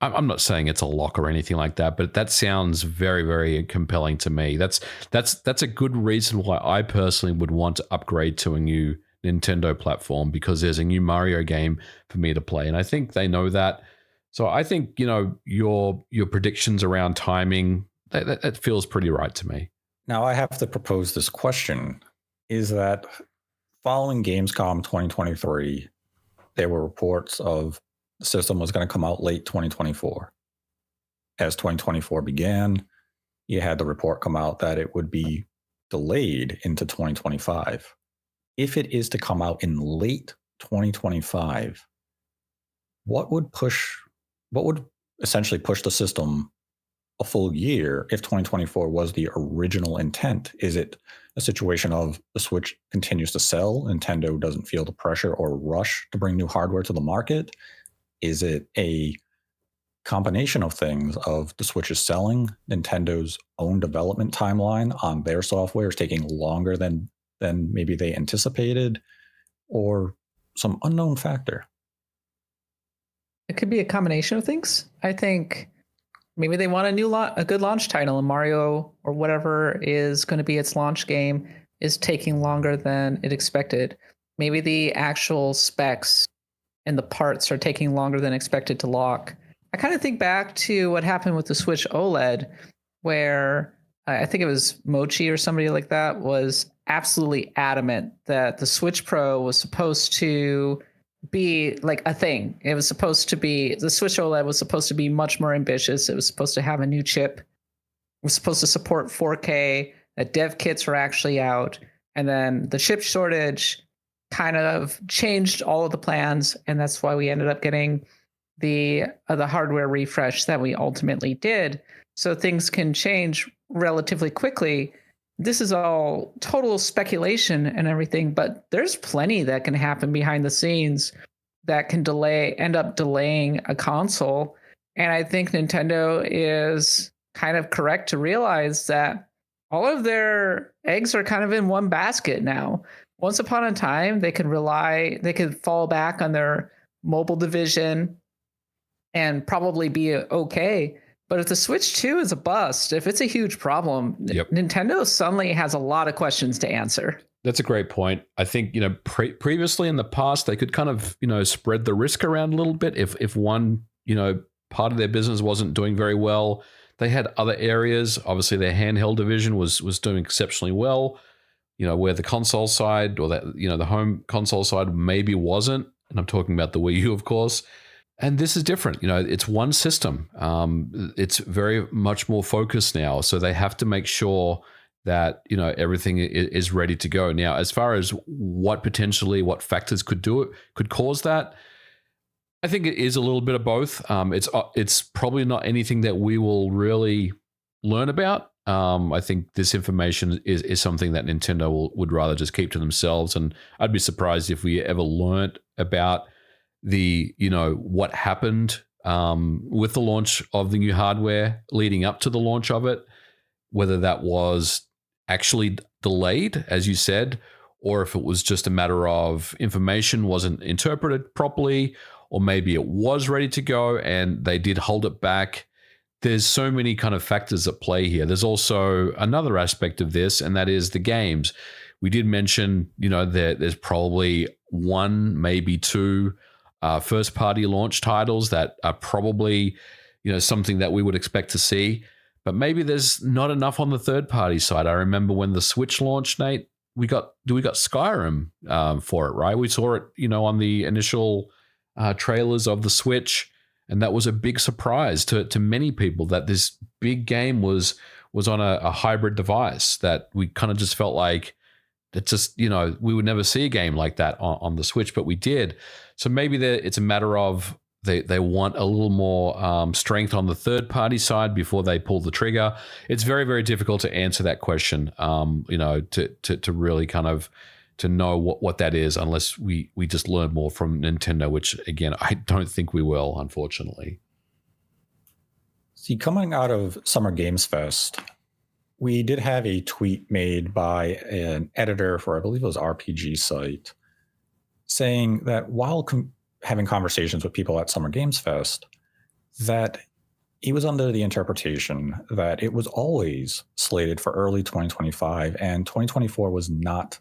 S2: I'm not saying it's a lock or anything like that, but that sounds very, very compelling to me. That's a good reason why I personally would want to upgrade to a new Nintendo platform, because there's a new Mario game for me to play. And I think they know that. So I think, your predictions around timing, that feels pretty right to me.
S1: Now I have to propose this question, is that following Gamescom 2023, there were reports of the system was going to come out late 2024. As 2024 began, you had the report come out that it would be delayed into 2025. If it is to come out in late 2025, what would essentially push the system a full year if 2024 was the original intent? Is it a situation of the Switch continues to sell, Nintendo doesn't feel the pressure or rush to bring new hardware to the market? Is it a combination of things of the Switch is selling, Nintendo's own development timeline on their software is taking longer than maybe they anticipated, or some unknown factor?
S3: It could be a combination of things. I think maybe they want a good launch title, and Mario or whatever is going to be its launch game is taking longer than it expected. Maybe the actual specs and the parts are taking longer than expected to lock. I kind of think back to what happened with the Switch OLED, where I think it was Mochi or somebody like that was absolutely adamant that the Switch Pro was supposed to be like a thing. It was supposed to be, the Switch OLED was supposed to be much more ambitious. It was supposed to have a new chip. It was supposed to support 4K. That dev kits were actually out. And then the chip shortage kind of changed all of the plans. And that's why we ended up getting the hardware refresh that we ultimately did. So things can change relatively quickly. This is all total speculation and everything, but there's plenty that can happen behind the scenes that can end up delaying a console. And I think Nintendo is kind of correct to realize that all of their eggs are kind of in one basket now. Once upon a time, they could fall back on their mobile division and probably be okay. But if the Switch 2 is a bust, if it's a huge problem, Nintendo suddenly has a lot of questions to answer.
S2: That's a great point. I think, previously in the past, they could kind of, spread the risk around a little bit. If one, part of their business wasn't doing very well, they had other areas. Obviously, their handheld division was doing exceptionally well, where the console side or that, the home console side maybe wasn't. And I'm talking about the Wii U, of course. And this is different. It's one system. It's very much more focused now. So they have to make sure that, everything is ready to go. Now, as far as what factors could cause that, I think it is a little bit of both. It's probably not anything that we will really learn about. I think this information is something that Nintendo would rather just keep to themselves. And I'd be surprised if we ever learned about what happened with the launch of the new hardware leading up to the launch of it, whether that was actually delayed, as you said, or if it was just a matter of information wasn't interpreted properly, or maybe it was ready to go and they did hold it back. There's so many kind of factors at play here. There's also another aspect of this, and that is the games. We did mention, there's probably one, maybe two first-party launch titles that are probably, something that we would expect to see. But maybe there's not enough on the third-party side. I remember when the Switch launched, Nate, we got Skyrim for it, right? We saw it, on the initial trailers of the Switch, and that was a big surprise to many people that this big game was on a hybrid device that we kind of just felt like it just, we would never see a game like that on the Switch, but we did. So maybe it's a matter of they want a little more strength on the third-party side before they pull the trigger. It's very, very difficult to answer that question, to really kind of to know what that is unless we just learn more from Nintendo, which, again, I don't think we will, unfortunately.
S1: See, coming out of Summer Games Fest, we did have a tweet made by an editor for, I believe it was RPG site, saying that while having conversations with people at Summer Games Fest, that he was under the interpretation that it was always slated for early 2025 and 2024 was not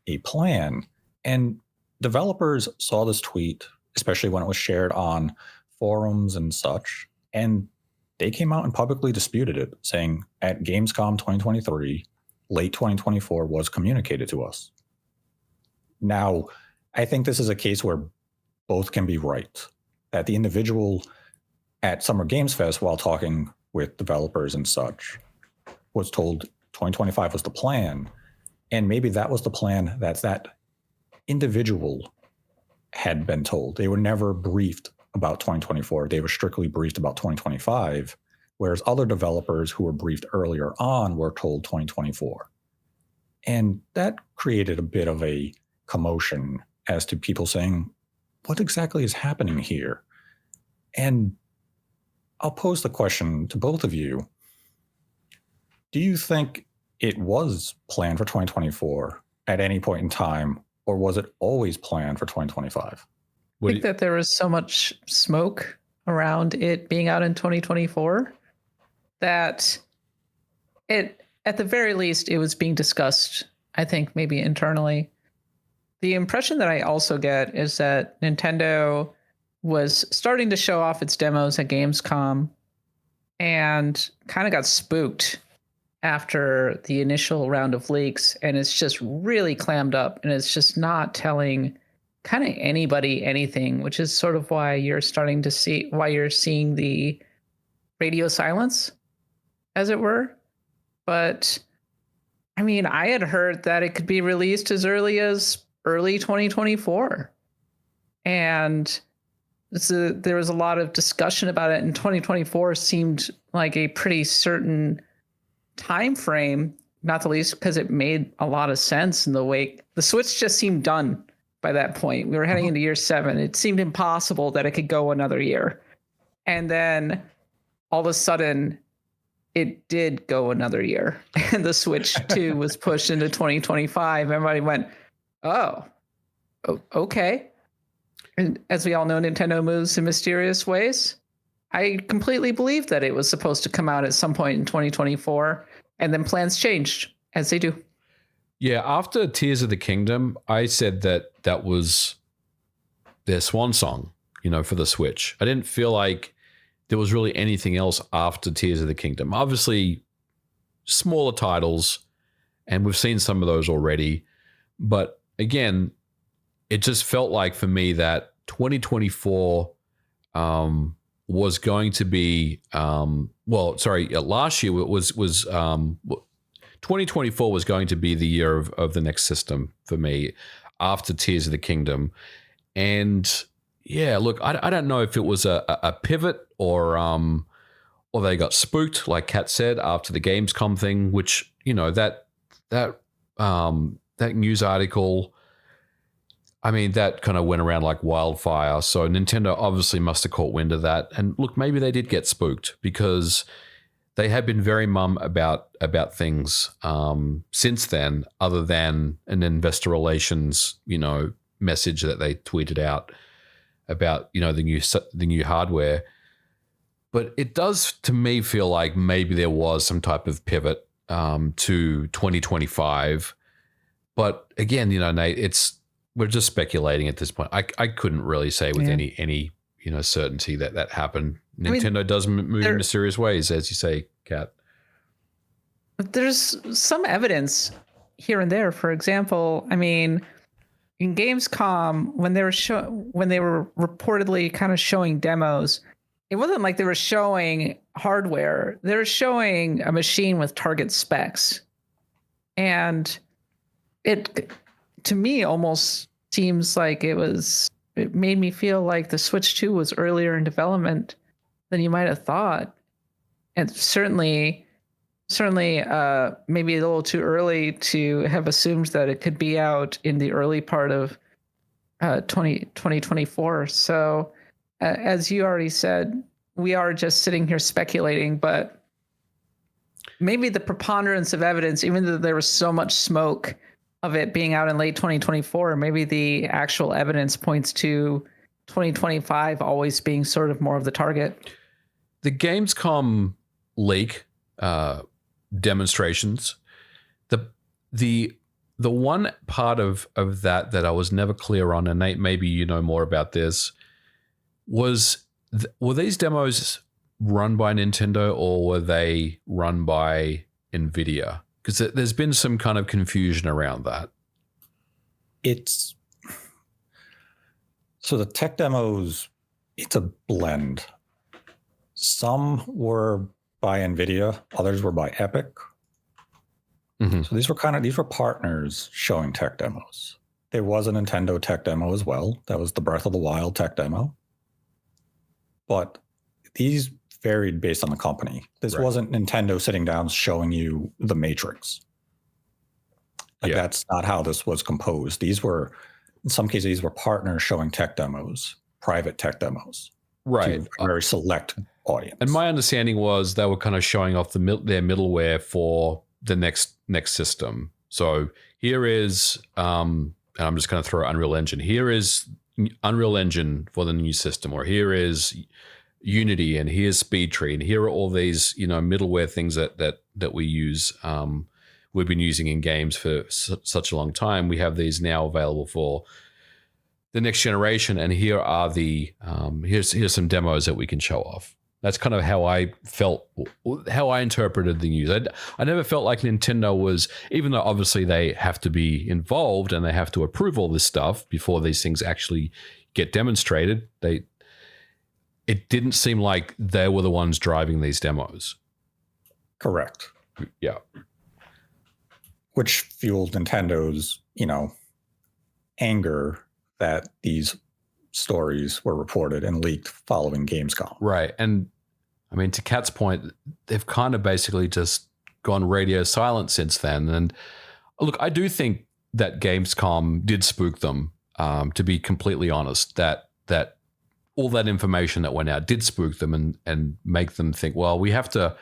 S1: a plan. And developers saw this tweet, especially when it was shared on forums and such, and they came out and publicly disputed it, saying at Gamescom 2023, late 2024 was communicated to us. Now, I think this is a case where both can be right. That the individual at Summer Games Fest, while talking with developers and such, was told 2025 was the plan. And maybe that was the plan that individual had been told. They were never briefed about 2024. They were strictly briefed about 2025. whereas other developers who were briefed earlier on were told 2024. And that created a bit of a commotion as to people saying, what exactly is happening here? And I'll pose the question to both of you. Do you think it was planned for 2024 at any point in time, or was it always planned for 2025?
S3: I think that there was so much smoke around it being out in 2024 that at the very least, it was being discussed, I think, maybe internally. The impression that I also get is that Nintendo was starting to show off its demos at Gamescom and kind of got spooked after the initial round of leaks, and it's just really clammed up, and it's just not telling kind of anybody anything, which is sort of why you're seeing the radio silence, as it were. But I mean, I had heard that it could be released as early 2024. And there was a lot of discussion about it, and 2024 seemed like a pretty certain time frame, not the least because it made a lot of sense in the way the Switch just seemed done by that point. We were heading into year 7. It seemed impossible that it could go another year. And then all of a sudden, it did go another year. And the Switch 2 was pushed into 2025. Everybody went, oh, okay. And as we all know, Nintendo moves in mysterious ways. I completely believed that it was supposed to come out at some point in 2024, and then plans changed, as they do.
S2: Yeah, after Tears of the Kingdom, I said that was their swan song, for the Switch. I didn't feel like there was really anything else after Tears of the Kingdom. Obviously, smaller titles, and we've seen some of those already. But again, it just felt like for me that 2024 was going to be last year was 2024 was going to be the year of the next system for me after Tears of the Kingdom. And yeah, look, I don't know if it was a pivot or they got spooked, like Kat said, after the Gamescom thing, which, that news article, I mean, that kind of went around like wildfire. So Nintendo obviously must have caught wind of that. And look, maybe they did get spooked because they have been very mum about things since then, other than an investor relations, message that they tweeted out about, the new hardware. But it does, to me, feel like maybe there was some type of pivot to 2025. But again, Nate, we're just speculating at this point. I couldn't really say with any certainty that happened. Nintendo does move in mysterious ways, as you say, Kat.
S3: But there's some evidence here and there. For example, I mean, in Gamescom, when they were reportedly kind of showing demos, it wasn't like they were showing hardware. They were showing a machine with target specs. And it, to me, almost seems like it made me feel like the Switch 2 was earlier in development than you might have thought. And certainly maybe a little too early to have assumed that it could be out in the early part of 2024. So as you already said, we are just sitting here speculating, but maybe the preponderance of evidence, even though there was so much smoke of it being out in late 2024, maybe the actual evidence points to 2025 always being sort of more of the target.
S2: The Gamescom leak demonstrations, the one part of that I was never clear on, and Nate, maybe you know more about this, were these demos run by Nintendo or were they run by NVIDIA? Because there's been some kind of confusion around that.
S1: So the tech demos, it's a blend. Some were by NVIDIA, others were by Epic. Mm-hmm. So these were partners showing tech demos. There was a Nintendo tech demo as well. That was the Breath of the Wild tech demo. But these varied based on the company. This wasn't Nintendo sitting down showing you the Matrix. That's not how this was composed. These were, in some cases, these were partners showing tech demos, private tech demos, to a very select audience.
S2: And my understanding was they were kind of showing off their middleware for the next system. So here is, and I'm just going to throw Unreal Engine. Here is Unreal Engine for the new system, or here is Unity, and here's SpeedTree, and here are all these middleware things that we use. We've been using in games for such a long time. We have these now available for the next generation, and here are the here's some demos that we can show off. That's kind of how I felt, how I interpreted the news. I never felt like Nintendo was, even though obviously they have to be involved and they have to approve all this stuff before these things actually get demonstrated. It didn't seem like they were the ones driving these demos.
S1: Correct.
S2: Yeah.
S1: Which fueled Nintendo's, anger that these stories were reported and leaked following Gamescom.
S2: Right. And I mean, to Kat's point, they've kind of basically just gone radio silent since then. And look, I do think that Gamescom did spook them, to be completely honest, that all that information that went out did spook them and make them think, well, we have to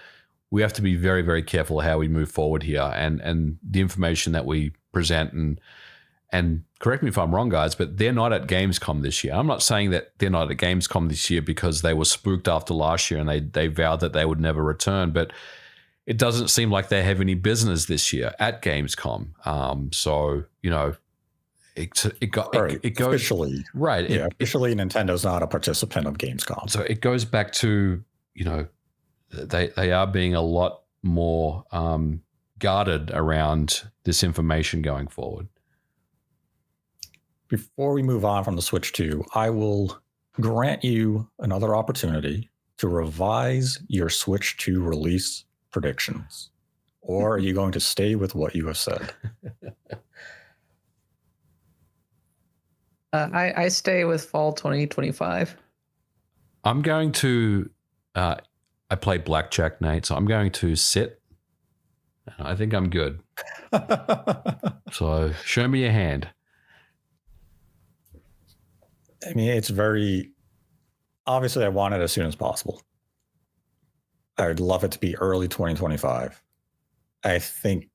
S2: be very, very careful how we move forward here, and the information that we present. And correct me if I'm wrong, guys, but they're not at Gamescom this year. I'm not saying that they're not at Gamescom this year because they were spooked after last year and they vowed that they would never return. But it doesn't seem like they have any business this year at Gamescom. It goes
S1: officially,
S2: right.
S1: Officially, Nintendo's not a participant of Gamescom.
S2: So it goes back to they are being a lot more guarded around this information going forward.
S1: Before we move on from the Switch 2, I will grant you another opportunity to revise your Switch 2 release predictions. Or are you going to stay with what you have said?
S3: I stay with fall 2025.
S2: I'm going to, I play blackjack, Nate, so I'm going to sit. I think I'm good. So show me your hand.
S1: I mean, it's very, obviously I want it as soon as possible. I would love it to be early 2025. I think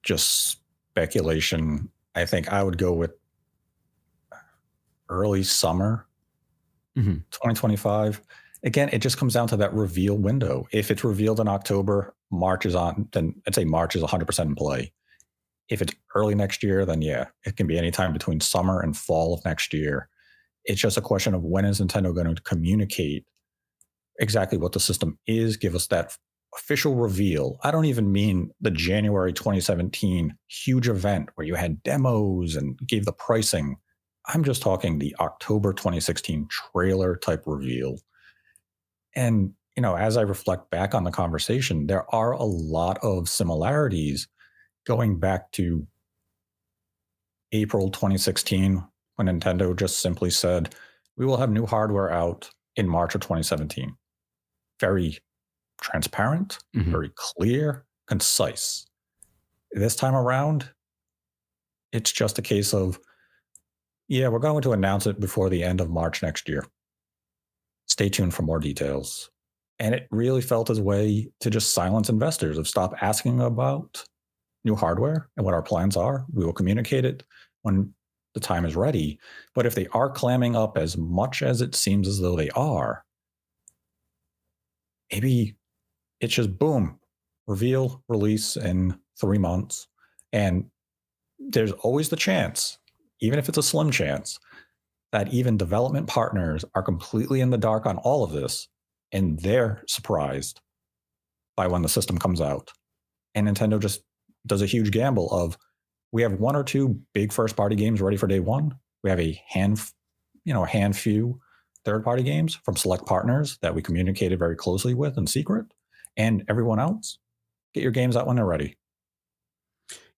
S1: just speculation, I think I would go with early summer 2025. Again, it just comes down to that reveal window. If it's revealed in October, March is on, then I'd say March is 100% in play. If it's early next year, then yeah, it can be any time between summer and fall of next year. It's just a question of when is Nintendo going to communicate exactly what the system is, give us that official reveal. I don't even mean the January 2017 huge event where you had demos and gave the pricing. I'm just talking the October 2016 trailer type reveal. And, as I reflect back on the conversation, there are a lot of similarities going back to April 2016, when Nintendo just simply said, we will have new hardware out in March of 2017. Very transparent, very clear, concise. This time around, it's just a case of, yeah, we're going to announce it before the end of March next year. Stay tuned for more details. And it really felt as a way to just silence investors, of stop asking about new hardware and what our plans are. We will communicate it when the time is ready. But if they are clamming up as much as it seems as though they are, maybe it's just boom, reveal, release in 3 months. And there's always the chance, even if it's a slim chance, that even development partners are completely in the dark on all of this, and they're surprised by when the system comes out. And Nintendo just does a huge gamble of, we have 1 or 2 big first-party games ready for day one. We have a handful third-party games from select partners that we communicated very closely with in secret. And everyone else, get your games out when they're ready.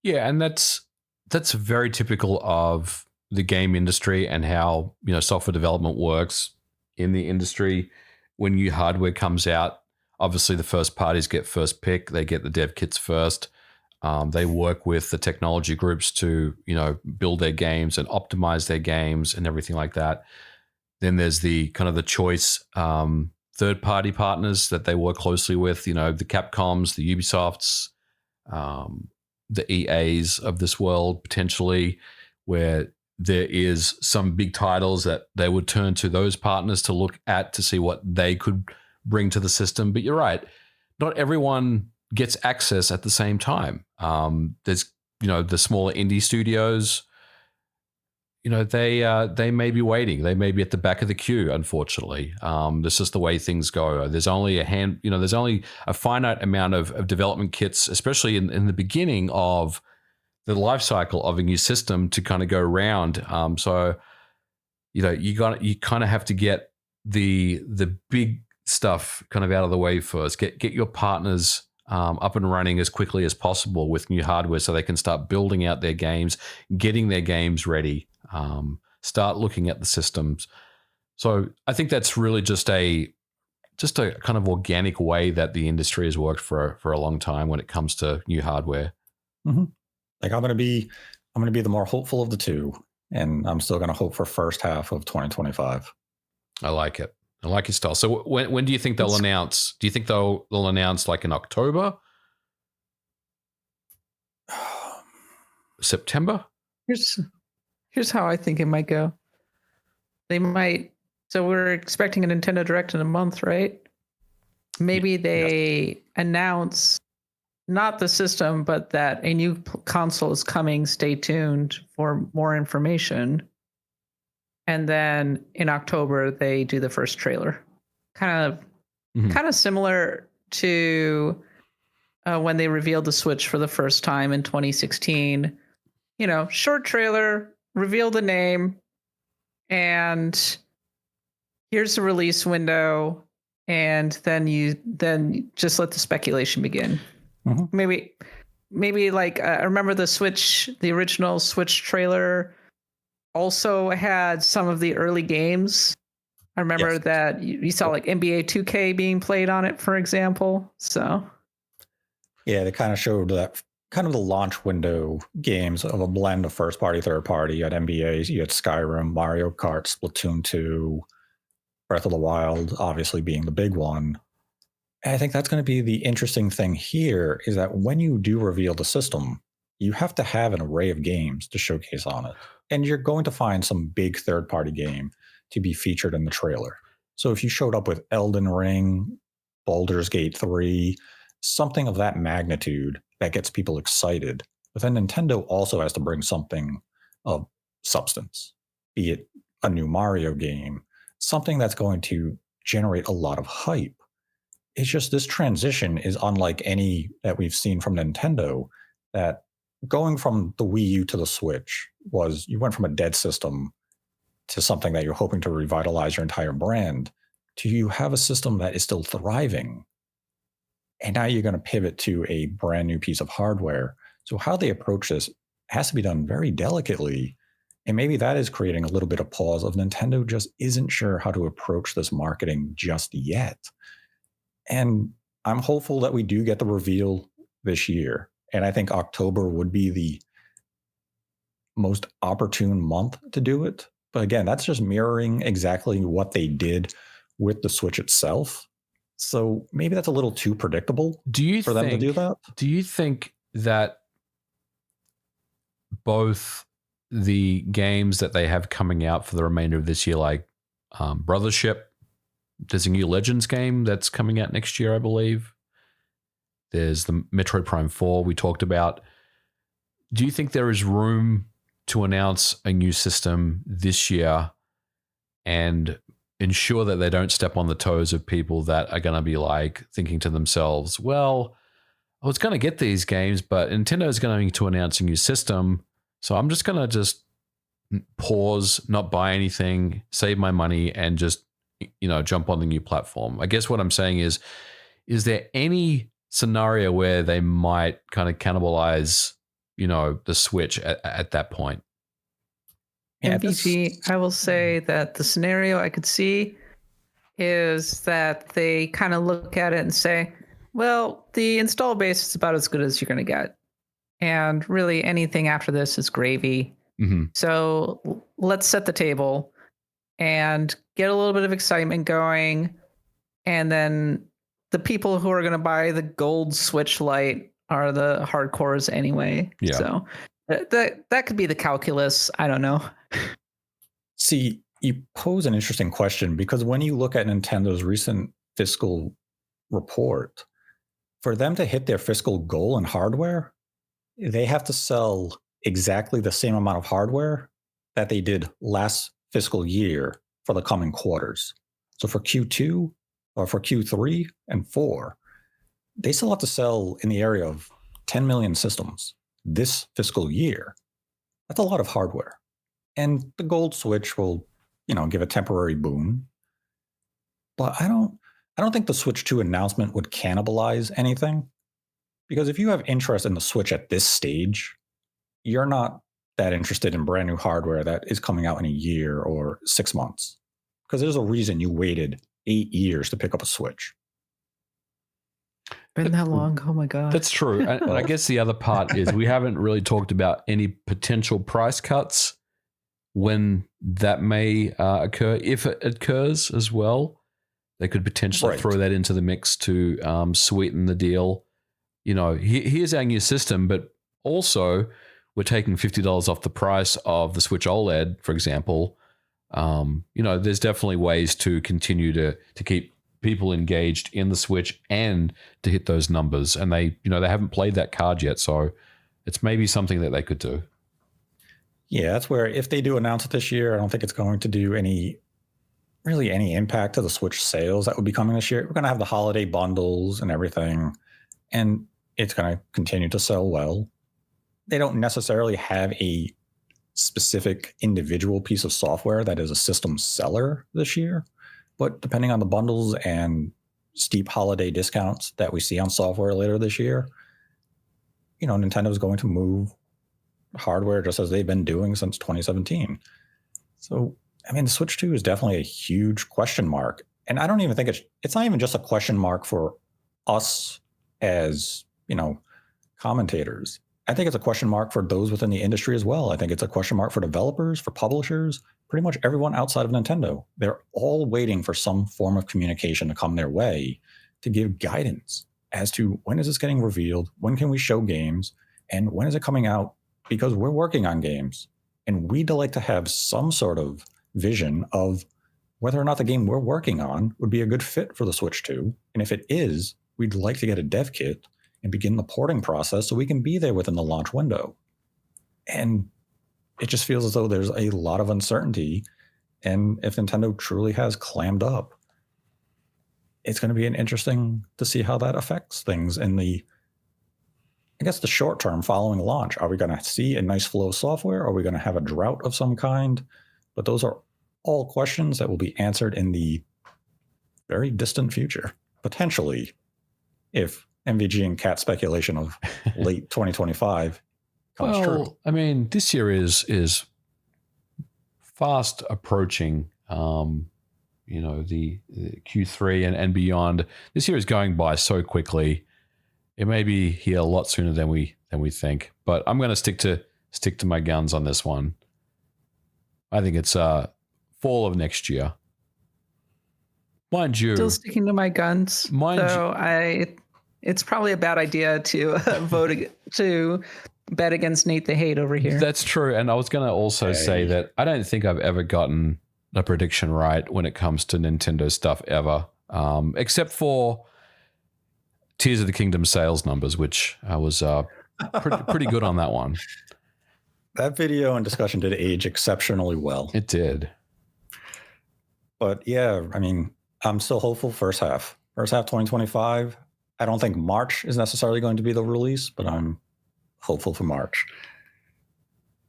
S2: Yeah, and that's very typical of the game industry and how software development works in the industry. when new hardware comes out, obviously the first parties get first pick. They get the dev kits first. They work with the technology groups to, build their games and optimize their games and everything like that. Then there's the kind of the choice third-party partners that they work closely with, the Capcoms, the Ubisofts, the EAs of this world, potentially, where there is some big titles that they would turn to those partners to look at to see what they could bring to the system. But you're right, not everyone gets access at the same time. There's, the smaller indie studios, they may be waiting. They may be at the back of the queue, unfortunately. That's just the way things go. There's only there's only a finite amount of development kits, especially in the beginning of the life cycle of a new system, to kind of go around. So, you kind of have to get the big stuff kind of out of the way first. Get your partners up and running as quickly as possible with new hardware, so they can start building out their games, getting their games ready. Start looking at the systems. So I think that's really just a kind of organic way that the industry has worked for a long time when it comes to new hardware.
S1: Mm-hmm. Like I'm going to be the more hopeful of the two, and I'm still going to hope for first half of 2025.
S2: I like it. I like your style. So when do you think they'll announce? Do you think they'll announce like in October? September?
S3: Here's how I think it might go. They might. So we're expecting a Nintendo Direct in a month, right? Maybe they announce not the system, but that a new console is coming. Stay tuned for more information. And then in October, they do the first trailer. Kind of similar to when they revealed the Switch for the first time in 2016. Short trailer, reveal the name, and here's the release window, and then just let the speculation begin. Mm-hmm. Maybe like I remember the original Switch trailer also had some of the early games. I remember that you saw like NBA 2K being played on it, for example. So
S1: yeah, they kind of showed that kind of the launch window games of a blend of first party, third party. You had NBA, you had Skyrim, Mario Kart, Splatoon 2, Breath of the Wild, obviously being the big one. And I think that's going to be the interesting thing here, is that when you do reveal the system, you have to have an array of games to showcase on it. And you're going to find some big third party game to be featured in the trailer. So if you showed up with Elden Ring, Baldur's Gate 3, something of that magnitude that gets people excited, but then Nintendo also has to bring something of substance, be it a new Mario game, something that's going to generate a lot of hype. It's just this transition is unlike any that we've seen from Nintendo, that going from the Wii U to the Switch was, you went from a dead system to something that you're hoping to revitalize your entire brand, to you have a system that is still thriving. And now you're going to pivot to a brand new piece of hardware. So how they approach this has to be done very delicately. And maybe that is creating a little bit of pause of Nintendo just isn't sure how to approach this marketing just yet. And I'm hopeful that we do get the reveal this year. And I think October would be the most opportune month to do it. But again, that's just mirroring exactly what they did with the Switch itself. So maybe that's a little too predictable for them to do that.
S2: Do you think that both the games that they have coming out for the remainder of this year, like Brothership, there's a new Legends game that's coming out next year, I believe. There's the Metroid Prime 4 we talked about. Do you think there is room to announce a new system this year and ensure that they don't step on the toes of people that are going to be like thinking to themselves, well, I was going to get these games, but Nintendo is going to announce a new system, so I'm just going to pause, not buy anything, save my money, and just jump on the new platform. I guess what I'm saying is there any scenario where they might kind of cannibalize, the Switch at that point?
S3: MVG, I will say that the scenario I could see is that they kind of look at it and say, well, the install base is about as good as you're going to get. And really anything after this is gravy.
S2: Mm-hmm.
S3: So let's set the table and get a little bit of excitement going. And then the people who are going to buy the gold Switch Lite are the hardcores anyway.
S2: Yeah.
S3: So that could be the calculus. I don't know.
S1: See, you pose an interesting question because when you look at Nintendo's recent fiscal report, for them to hit their fiscal goal in hardware, they have to sell exactly the same amount of hardware that they did last fiscal year for the coming quarters. So for Q2 or for Q3 and 4, they still have to sell in the area of 10 million systems this fiscal year. That's a lot of hardware. And the gold Switch will, give a temporary boon. But I don't think the Switch 2 announcement would cannibalize anything. Because if you have interest in the Switch at this stage, you're not that interested in brand new hardware that is coming out in a year or 6 months. Because there's a reason you waited 8 years to pick up a Switch.
S3: Been that long? Oh my God.
S2: That's true. And I guess the other part is we haven't really talked about any potential price cuts when that may occur. If it occurs as well, they could potentially throw that into the mix to sweeten the deal. Here's our new system, but also we're taking $50 off the price of the Switch OLED, for example. There's definitely ways to continue to keep people engaged in the Switch and to hit those numbers. And they haven't played that card yet, so it's maybe something that they could do.
S1: Yeah, that's where if they do announce it this year, I don't think it's going to do any impact to the Switch sales that would be coming this year. We're going to have the holiday bundles and everything, and it's going to continue to sell well. They don't necessarily have a specific individual piece of software that is a system seller this year, but depending on the bundles and steep holiday discounts that we see on software later this year, Nintendo is going to move hardware just as they've been doing since 2017. So, the Switch 2 is definitely a huge question mark. And I don't even think it's not even just a question mark for us as, commentators. I think it's a question mark for those within the industry as well. I think it's a question mark for developers, for publishers, pretty much everyone outside of Nintendo. They're all waiting for some form of communication to come their way to give guidance as to when is this getting revealed, when can we show games, and when is it coming out, because we're working on games. And we'd like to have some sort of vision of whether or not the game we're working on would be a good fit for the Switch 2. And if it is, we'd like to get a dev kit and begin the porting process so we can be there within the launch window. And it just feels as though there's a lot of uncertainty. And if Nintendo truly has clammed up, it's going to be interesting to see how that affects things in the short term following launch. Are we going to see a nice flow of software? Are we going to have a drought of some kind? But those are all questions that will be answered in the very distant future, potentially, if MVG and Cat speculation of late 2025 comes true.
S2: This year is fast approaching, the Q3 and beyond. This year is going by so quickly. It may be here a lot sooner than we think. But I'm going to stick to my guns on this one. I think it's fall of next year. Mind you,
S3: still sticking to my guns. It's probably a bad idea to to bet against Nate the Hate over here.
S2: That's true. And I was going to also say that I don't think I've ever gotten a prediction right when it comes to Nintendo stuff ever, except for Tears of the Kingdom sales numbers, which I was pretty good on that one.
S1: That video and discussion did age exceptionally well.
S2: It did.
S1: But yeah, I'm still hopeful first half 2025. I don't think March is necessarily going to be the release, but I'm hopeful for March.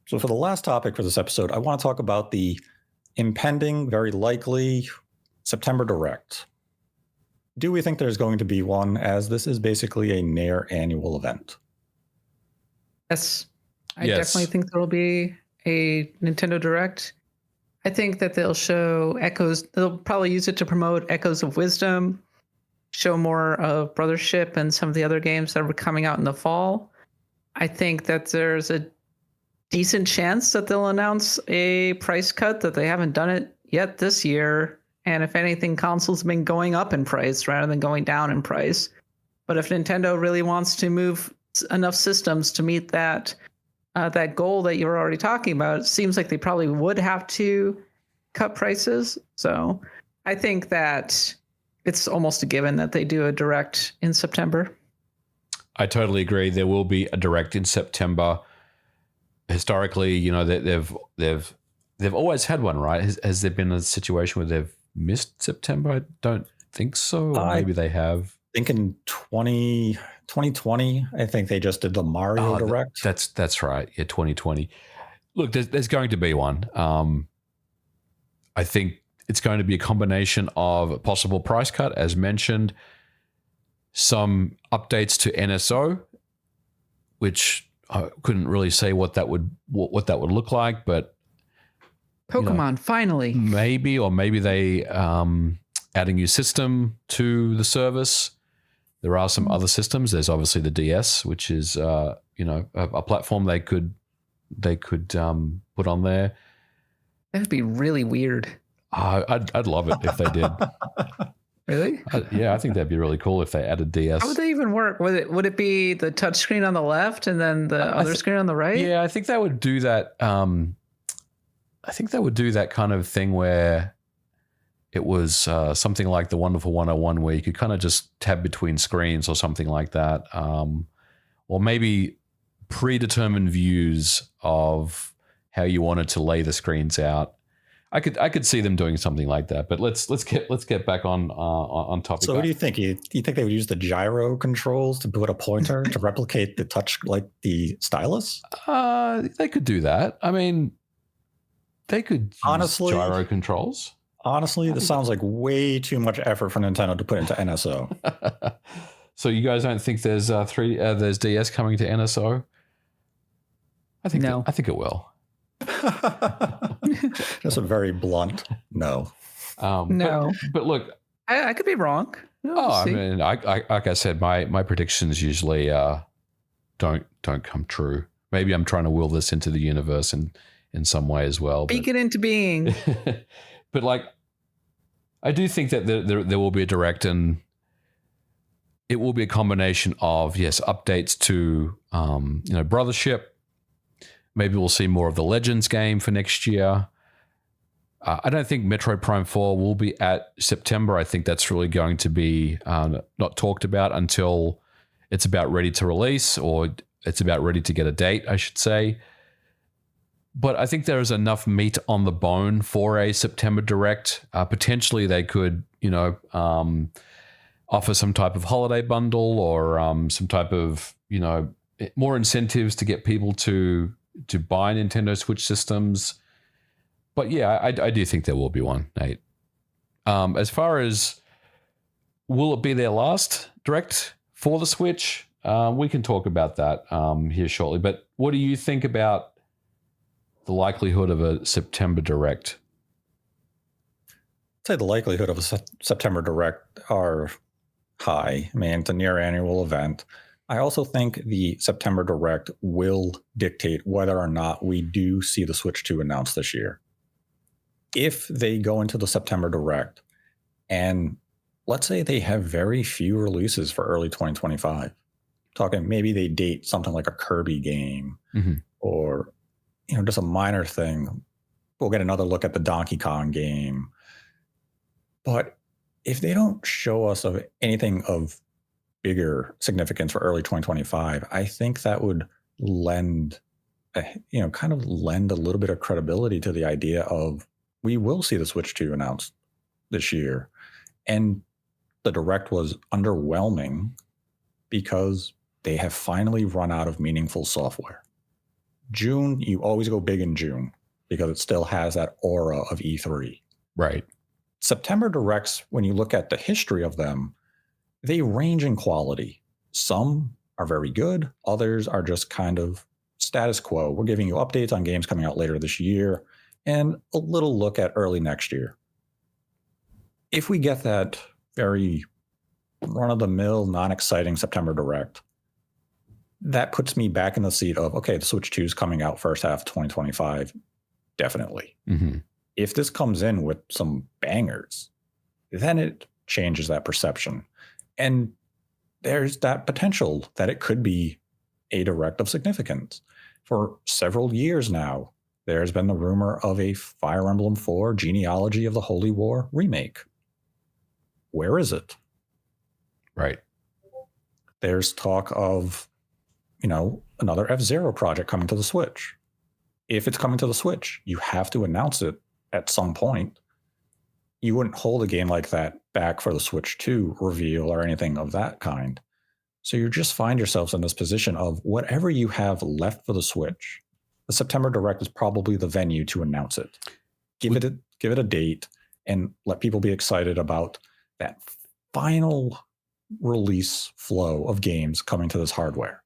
S1: So for the last topic for this episode, I want to talk about the impending, very likely September Direct. Do we think there's going to be one, as this is basically a near annual event?
S3: Yes. I definitely think there will be a Nintendo Direct. I think that they'll show Echoes. They'll probably use it to promote Echoes of Wisdom, show more of Brothership and some of the other games that are coming out in the fall. I think that there's a decent chance that they'll announce a price cut, that they haven't done it yet this year. And if anything, consoles have been going up in price rather than going down in price. But if Nintendo really wants to move enough systems to meet that that goal that you were already talking about, it seems like they probably would have to cut prices. So I think that it's almost a given that they do a direct in September.
S2: I totally agree. There will be a direct in September. Historically, you know, they've always had one, right? Has there been a situation where they've missed September? I don't think so. Or maybe they have.
S1: I think in 2020, I think they just did the Mario Direct.
S2: That's right. Yeah, 2020. Look, there's going to be one. I think it's going to be a combination of a possible price cut, as mentioned, some updates to NSO, which I couldn't really say what that would look like, but
S3: Pokemon finally,
S2: maybe they add a new system to the service. There are some other systems. There's obviously the DS, which is a platform they could put on there.
S3: That would be really weird.
S2: I'd love it if they did.
S3: Really?
S2: Yeah, I think that'd be really cool if they added DS.
S3: How would they even work? Would it be the touch screen on the left and then the other screen on the right?
S2: Yeah, I think they would do that. I think they would do that kind of thing where it was something like the Wonderful 101, where you could kind of just tab between screens or something like that, or maybe predetermined views of how you wanted to lay the screens out. I could see them doing something like that, but let's get back on topic.
S1: So what do you think? Do you think they would use the gyro controls to put a pointer to replicate the touch, like the stylus?
S2: They could do that. I mean, they could use gyro controls.
S1: Honestly, this sounds like way too much effort for Nintendo to put into NSO.
S2: So you guys don't think there's there's DS coming to NSO? I think
S3: no.
S2: I think it will.
S1: Just a very blunt no.
S3: No,
S2: but look,
S3: I could be wrong.
S2: I mean, like I said, my predictions usually don't come true. Maybe I'm trying to will this into the universe in some way as well.
S3: Speak it into being.
S2: But like, I do think that there will be a direct, and it will be a combination of updates to Brothership. Maybe we'll see more of the Legends game for next year. I don't think Metroid Prime 4 will be at September. I think that's really going to be not talked about until it's about ready to release, or it's about ready to get a date, I should say. But I think there is enough meat on the bone for a September Direct. Potentially they could, offer some type of holiday bundle, or some type of, more incentives to get people to buy Nintendo Switch systems. But yeah, I do think there will be one, Nate. As far as will it be their last Direct for the Switch, we can talk about that here shortly. But what do you think about the likelihood of a September Direct?
S1: I'd say the likelihood of a September Direct are high. I mean, it's a near annual event. I also think the September Direct will dictate whether or not we do see the Switch 2 announced this year. If they go into the September Direct and let's say they have very few releases for early 2025, talking maybe they date something like a Kirby game, or just a minor thing. We'll get another look at the Donkey Kong game. But if they don't show us of anything of bigger significance for early 2025, I think that would lend a little bit of credibility to the idea of we will see the Switch 2 announced this year. And the Direct was underwhelming because they have finally run out of meaningful software. June, you always go big in June because it still has that aura of E3.
S2: Right.
S1: September Directs, when you look at the history of them, they range in quality. Some are very good. Others are just kind of status quo. We're giving you updates on games coming out later this year, and a little look at early next year. If we get that very run-of-the-mill, non-exciting September Direct, that puts me back in the seat of, okay, the Switch 2 is coming out first half of 2025, definitely.
S2: Mm-hmm.
S1: If this comes in with some bangers, then it changes that perception. And there's that potential that it could be a Direct of significance. For several years now, there's been the rumor of a Fire Emblem 4 Genealogy of the Holy War remake. Where is it?
S2: Right.
S1: There's talk of, another F-Zero project coming to the Switch. If it's coming to the Switch, you have to announce it at some point. You wouldn't hold a game like that back for the Switch 2 reveal or anything of that kind. So you just find yourselves in this position of whatever you have left for the Switch, the September Direct is probably the venue to announce it. Give it a date and let people be excited about that final release flow of games coming to this hardware.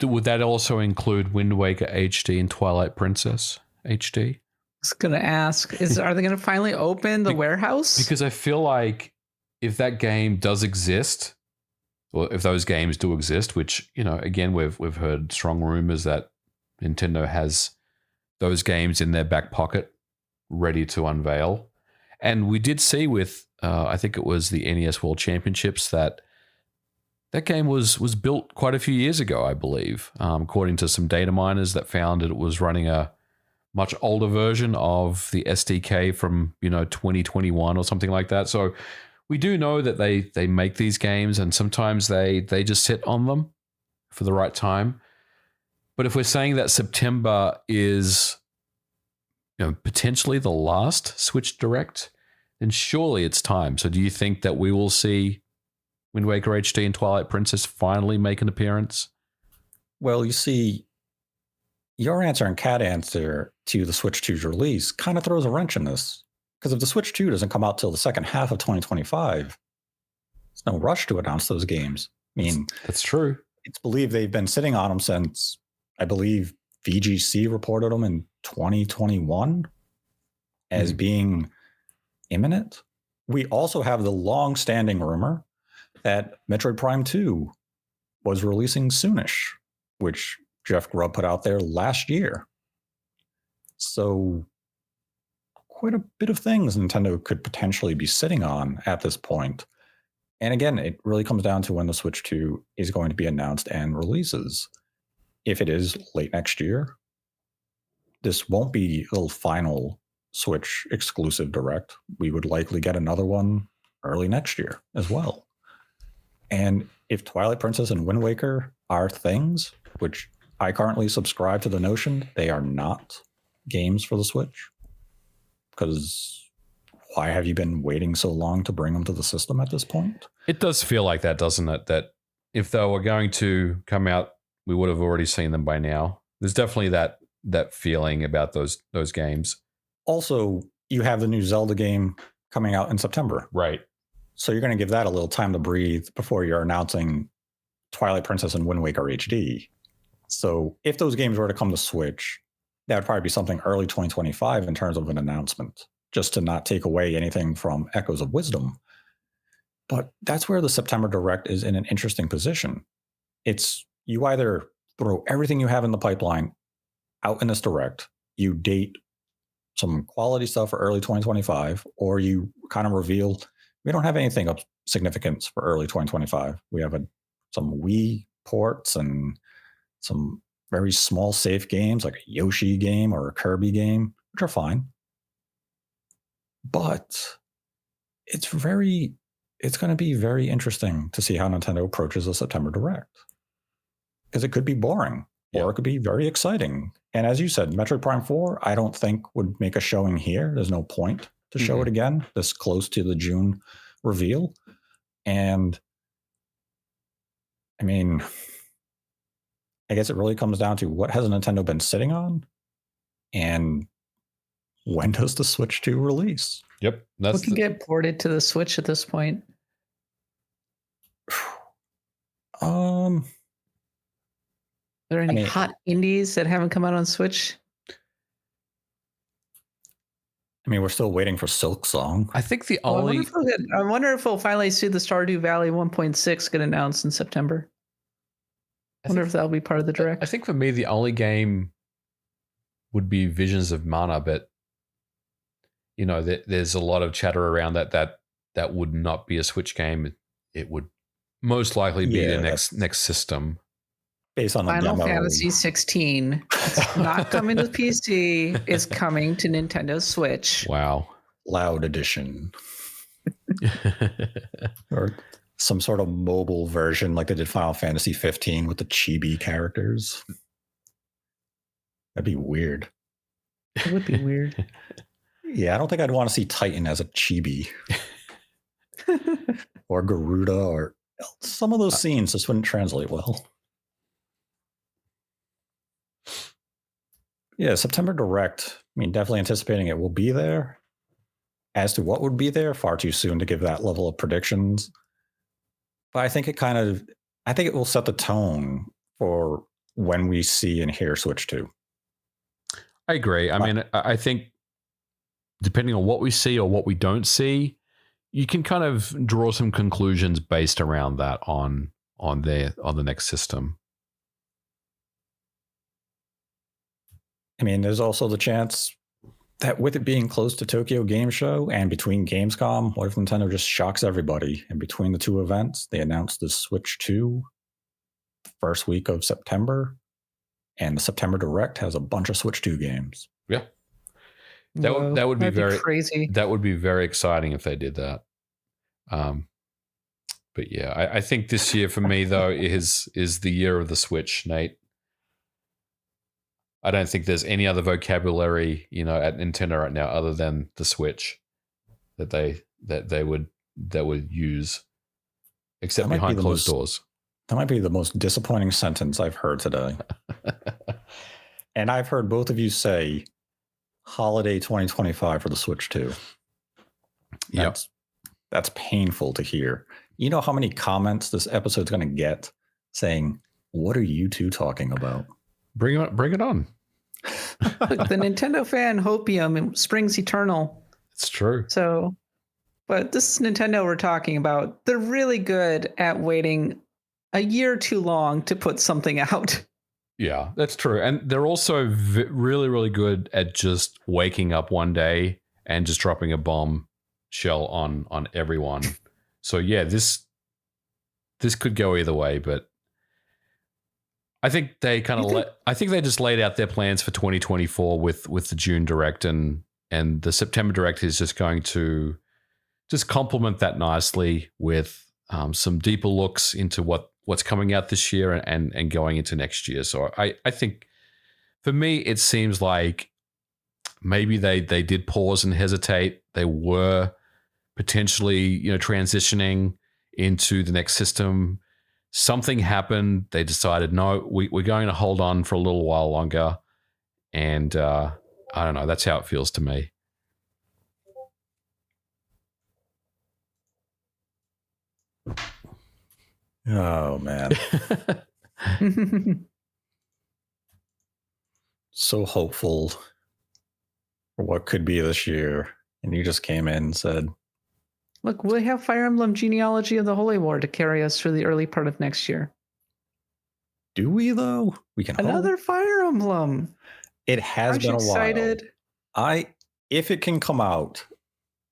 S2: Would that also include Wind Waker HD and Twilight Princess HD?
S3: I was going to ask, are they going to finally open the warehouse?
S2: Because I feel like if that game does exist, or if those games do exist, which, again, we've heard strong rumors that Nintendo has those games in their back pocket ready to unveil. And we did see with, I think it was the NES World Championships, that game was built quite a few years ago, I believe, according to some data miners that found it was running a much older version of the SDK from 2021 or something like that. So we do know that they make these games, and sometimes they just sit on them for the right time. But if we're saying that September is potentially the last Switch Direct, then surely it's time. So do you think that we will see Wind Waker HD and Twilight Princess finally make an appearance?
S1: Well, you see, your answer and Cat answer to the Switch 2's release kind of throws a wrench in this. Because if the Switch 2 doesn't come out till the second half of 2025, there's no rush to announce those games. I mean,
S2: that's true.
S1: It's believed they've been sitting on them since, I believe, VGC reported them in 2021 as being imminent. We also have the long-standing rumor that Metroid Prime 2 was releasing soonish, which Jeff Grubb put out there last year. So quite a bit of things Nintendo could potentially be sitting on at this point. And again, it really comes down to when the Switch 2 is going to be announced and releases. If it is late next year, this won't be the final Switch exclusive Direct. We would likely get another one early next year as well. And if Twilight Princess and Wind Waker are things, which I currently subscribe to the notion they are not games for the Switch, because why have you been waiting so long to bring them to the system at this point?
S2: It does feel like that, doesn't it? That if they were going to come out, we would have already seen them by now. There's definitely that feeling about those games.
S1: Also, you have the new Zelda game coming out in September.
S2: Right.
S1: So you're going to give that a little time to breathe before you're announcing Twilight Princess and Wind Waker HD. So if those games were to come to Switch, that would probably be something early 2025 in terms of an announcement, just to not take away anything from Echoes of Wisdom. But that's where the September Direct is in an interesting position. It's you either throw everything you have in the pipeline out in this Direct, you date some quality stuff for early 2025, or you kind of reveal, we don't have anything of significance for early 2025. We have some Wii ports and some very small safe games like a Yoshi game or a Kirby game, which are fine. But it's going to be very interesting to see how Nintendo approaches the September Direct. Because it could be boring, or it could be very exciting. And as you said, Metroid Prime 4, I don't think would make a showing here. There's no point to show it again this close to the June reveal. And I mean, I guess it really comes down to what has Nintendo been sitting on, and when does the Switch 2 release?
S2: Yep.
S3: What can get ported to the Switch at this point? Are there any hot indies that haven't come out on Switch?
S1: I mean, we're still waiting for Silk Song.
S2: I think the
S3: Oh,
S2: only
S3: I wonder if we'll finally see the Stardew Valley 1.6 get announced in September. I wonder if that'll be part of the direct.
S2: I think for me the only game would be Visions of Mana, but you know, there's a lot of chatter around that would not be a Switch game. It would most likely be the next system.
S1: Based on the
S3: Final
S1: demo.
S3: Fantasy 16. It's not coming to PC. It's coming to Nintendo Switch.
S2: Wow.
S1: Loud edition. Or some sort of mobile version like they did Final Fantasy 15 with the chibi characters. That'd be weird.
S3: It would be weird.
S1: Yeah, I don't think I'd want to see Titan as a chibi. Or Garuda, or some of those scenes just wouldn't translate well. Yeah, September Direct. I mean, definitely anticipating it will be there. As to what would be there, far too soon to give that level of predictions. But I think it will set the tone for when we see and hear Switch 2.
S2: I agree. I mean, I think depending on what we see or what we don't see, you can kind of draw some conclusions based around that on the next system.
S1: I mean, there's also the chance that with it being close to Tokyo Game Show and between Gamescom, what if Nintendo just shocks everybody? And between the two events, they announced the Switch 2 the first week of September, and the September Direct has a bunch of Switch 2 games.
S2: Yeah. That would be very
S3: crazy.
S2: That would be very exciting if they did that. But yeah, I think this year for me though is the year of the Switch, Nate. I don't think there's any other vocabulary, you know, at Nintendo right now other than the Switch that they would use, except behind closed doors.
S1: That might be the most disappointing sentence I've heard today. And I've heard both of you say holiday 2025 for the Switch 2. That's painful to hear. You know how many comments this episode's going to get saying, "What are you two talking about?"
S2: Bring it on.
S3: Look, the Nintendo fan hopium springs eternal.
S2: It's true.
S3: So, but this is Nintendo we're talking about. They're really good at waiting a year too long to put something out.
S2: Yeah, that's true. And they're also really, really good at just waking up one day and just dropping a bomb shell on everyone. So yeah, this could go either way, but I think they they just laid out their plans for 2024 with the June Direct, and the September Direct is just going to just complement that nicely with some deeper looks into what's coming out this year and going into next year. So I think for me it seems like maybe they did pause and hesitate. They were potentially, you know, transitioning into the next system. Something happened. They decided, no, we're going to hold on for a little while longer. And I don't know. That's how it feels to me.
S1: Oh, man. So hopeful for what could be this year. And you just came in and said,
S3: look, we have Fire Emblem Genealogy of the Holy War to carry us through the early part of next year.
S1: Do we, though? We can
S3: Another Fire Emblem.
S1: It has been a while.
S3: Excited?
S1: If it can come out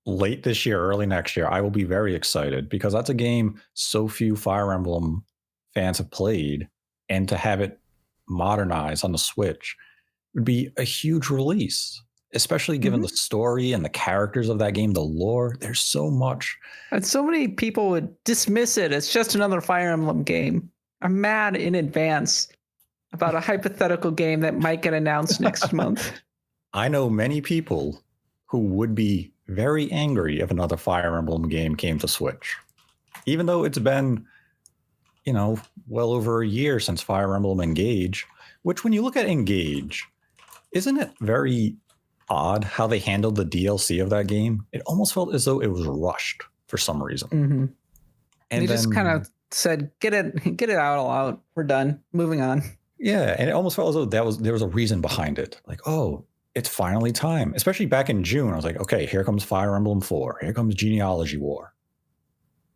S1: late this year, early next year, I will be very excited, because that's a game so few Fire Emblem fans have played, and to have it modernized on the Switch would be a huge release, especially given the story and the characters of that game, the lore. There's so much.
S3: And so many people would dismiss it as just another Fire Emblem game. I'm mad in advance about a hypothetical game that might get announced next month.
S1: I know many people who would be very angry if another Fire Emblem game came to Switch, even though it's been, you know, well over a year since Fire Emblem Engage, which when you look at Engage, isn't it very odd how they handled the DLC of that game? It almost felt as though it was rushed for some reason.
S3: Mm-hmm. And they just kind of said, get it all out. We're done. Moving on.
S1: Yeah. And it almost felt as though there was a reason behind it. Like, oh, it's finally time. Especially back in June, I was like, okay, here comes Fire Emblem 4. Here comes Genealogy War.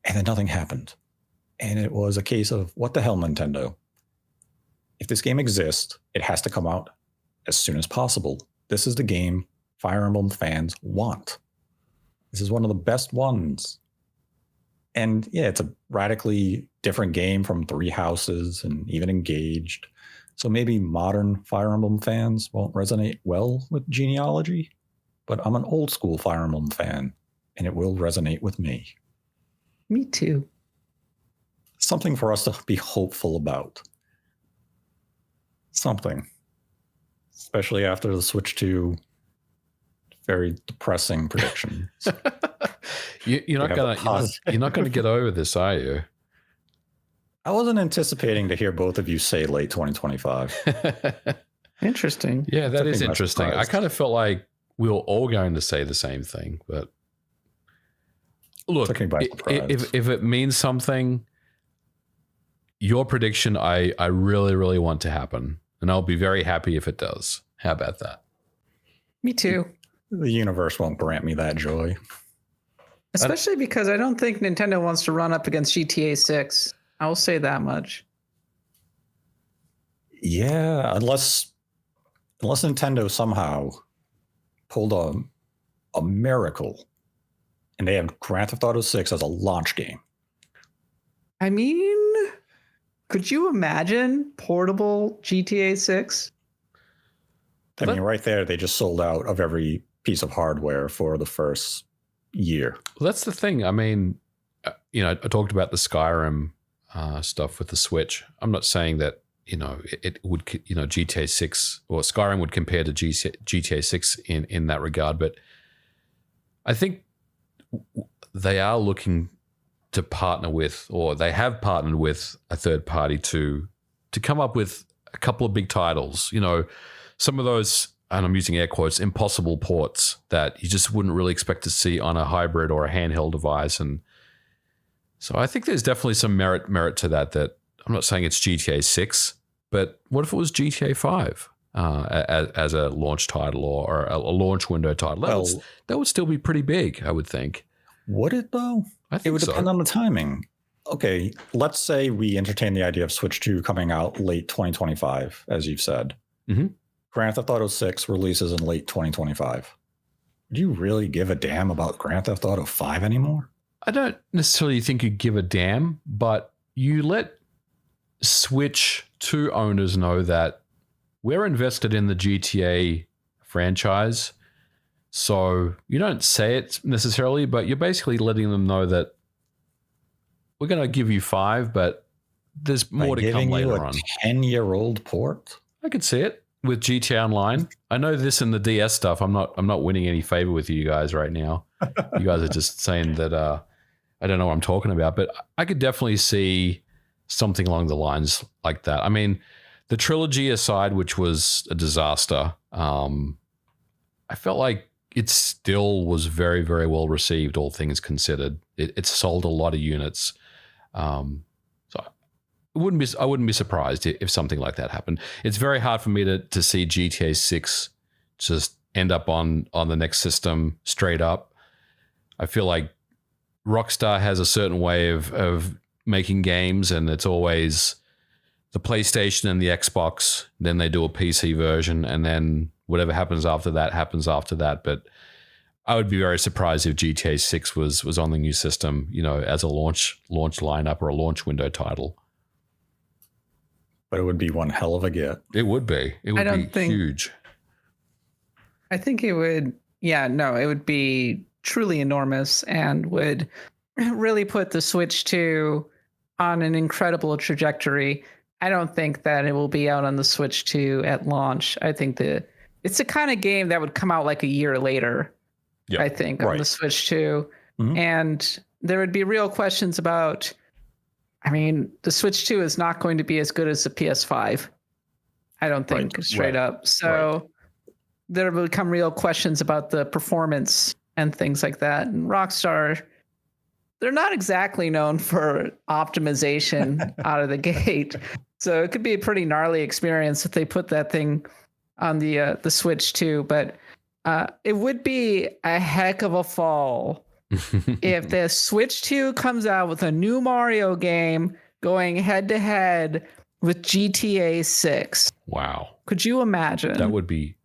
S1: And then nothing happened. And it was a case of, what the hell, Nintendo? If this game exists, it has to come out as soon as possible. This is the game Fire Emblem fans want. This is one of the best ones. And yeah, it's a radically different game from Three Houses and even Engaged. So maybe modern Fire Emblem fans won't resonate well with Genealogy, but I'm an old school Fire Emblem fan, and it will resonate with me.
S3: Me too.
S1: Something for us to be hopeful about. Something. Especially after the Switch 2 very depressing predictions.
S2: You're not gonna get over this, are you?
S1: I wasn't anticipating to hear both of you say late 2025.
S3: Interesting.
S2: Yeah, that is interesting. I kind of felt like we were all going to say the same thing, but look, if it means something, your prediction, I really, really want to happen, and I'll be very happy if it does. How about that?
S3: Me too.
S1: The universe won't grant me that joy.
S3: Especially because I don't think Nintendo wants to run up against GTA 6. I will say that much.
S1: Yeah, unless Nintendo somehow pulled a miracle and they have Grand Theft Auto 6 as a launch game.
S3: I mean, could you imagine portable GTA 6?
S1: I mean, right there, they just sold out of every piece of hardware for the first year.
S2: Well, that's the thing. I mean, I talked about the Skyrim stuff with the Switch. I'm not saying that, it would, GTA 6 or Skyrim would compare to GTA 6 in that regard. But I think they are looking to partner with, or they have partnered with a third party to come up with a couple of big titles. Some of those, and I'm using air quotes, impossible ports that you just wouldn't really expect to see on a hybrid or a handheld device. And so I think there's definitely some merit to that I'm not saying it's GTA 6, but what if it was GTA 5 as a launch title or a launch window title? That would still be pretty big, I would think.
S1: Would it, though?
S2: I think
S1: it would depend on the timing. Okay, let's say we entertain the idea of Switch 2 coming out late 2025, as you've said.
S2: Mm-hmm.
S1: Grand Theft Auto 6 releases in late 2025. Do you really give a damn about Grand Theft Auto 5 anymore?
S2: I don't necessarily think you give a damn, but you let Switch 2 owners know that we're invested in the GTA franchise. So you don't say it necessarily, but you're basically letting them know that we're going to give you 5, but there's more to come later on.
S1: 10-year-old port?
S2: I could see it with GTA Online. I know this and the DS stuff. I'm not winning any favor with you guys right now. You guys are just saying that I don't know what I'm talking about, but I could definitely see something along the lines like that. I mean, the trilogy aside, which was a disaster, I felt like it still was very, very well received, all things considered. It sold a lot of units. So I wouldn't be surprised if something like that happened. It's very hard for me to see GTA 6 just end up on the next system straight up. I feel like Rockstar has a certain way of making games, and it's always the PlayStation and the Xbox. Then they do a PC version, and then whatever happens after that happens after that. But I would be very surprised if GTA 6 was on the new system, as a launch lineup or a launch window title.
S1: But it would be one hell of a get.
S2: It would be. It would be huge.
S3: I think it would. Yeah, no, it would be truly enormous and would really put the Switch 2 on an incredible trajectory. I don't think that it will be out on the Switch 2 at launch. I think it's the kind of game that would come out like a year later, I think, on the Switch 2. Mm-hmm. And there would be real questions about, the Switch 2 is not going to be as good as the PS5. I don't think, straight up. So there will become real questions about the performance and things like that. And Rockstar, they're not exactly known for optimization out of the gate. So it could be a pretty gnarly experience if they put that thing on the Switch too, but it would be a heck of a fall if the Switch 2 comes out with a new Mario game going head to head with GTA 6.
S2: Wow.
S3: Could you imagine?
S2: That would be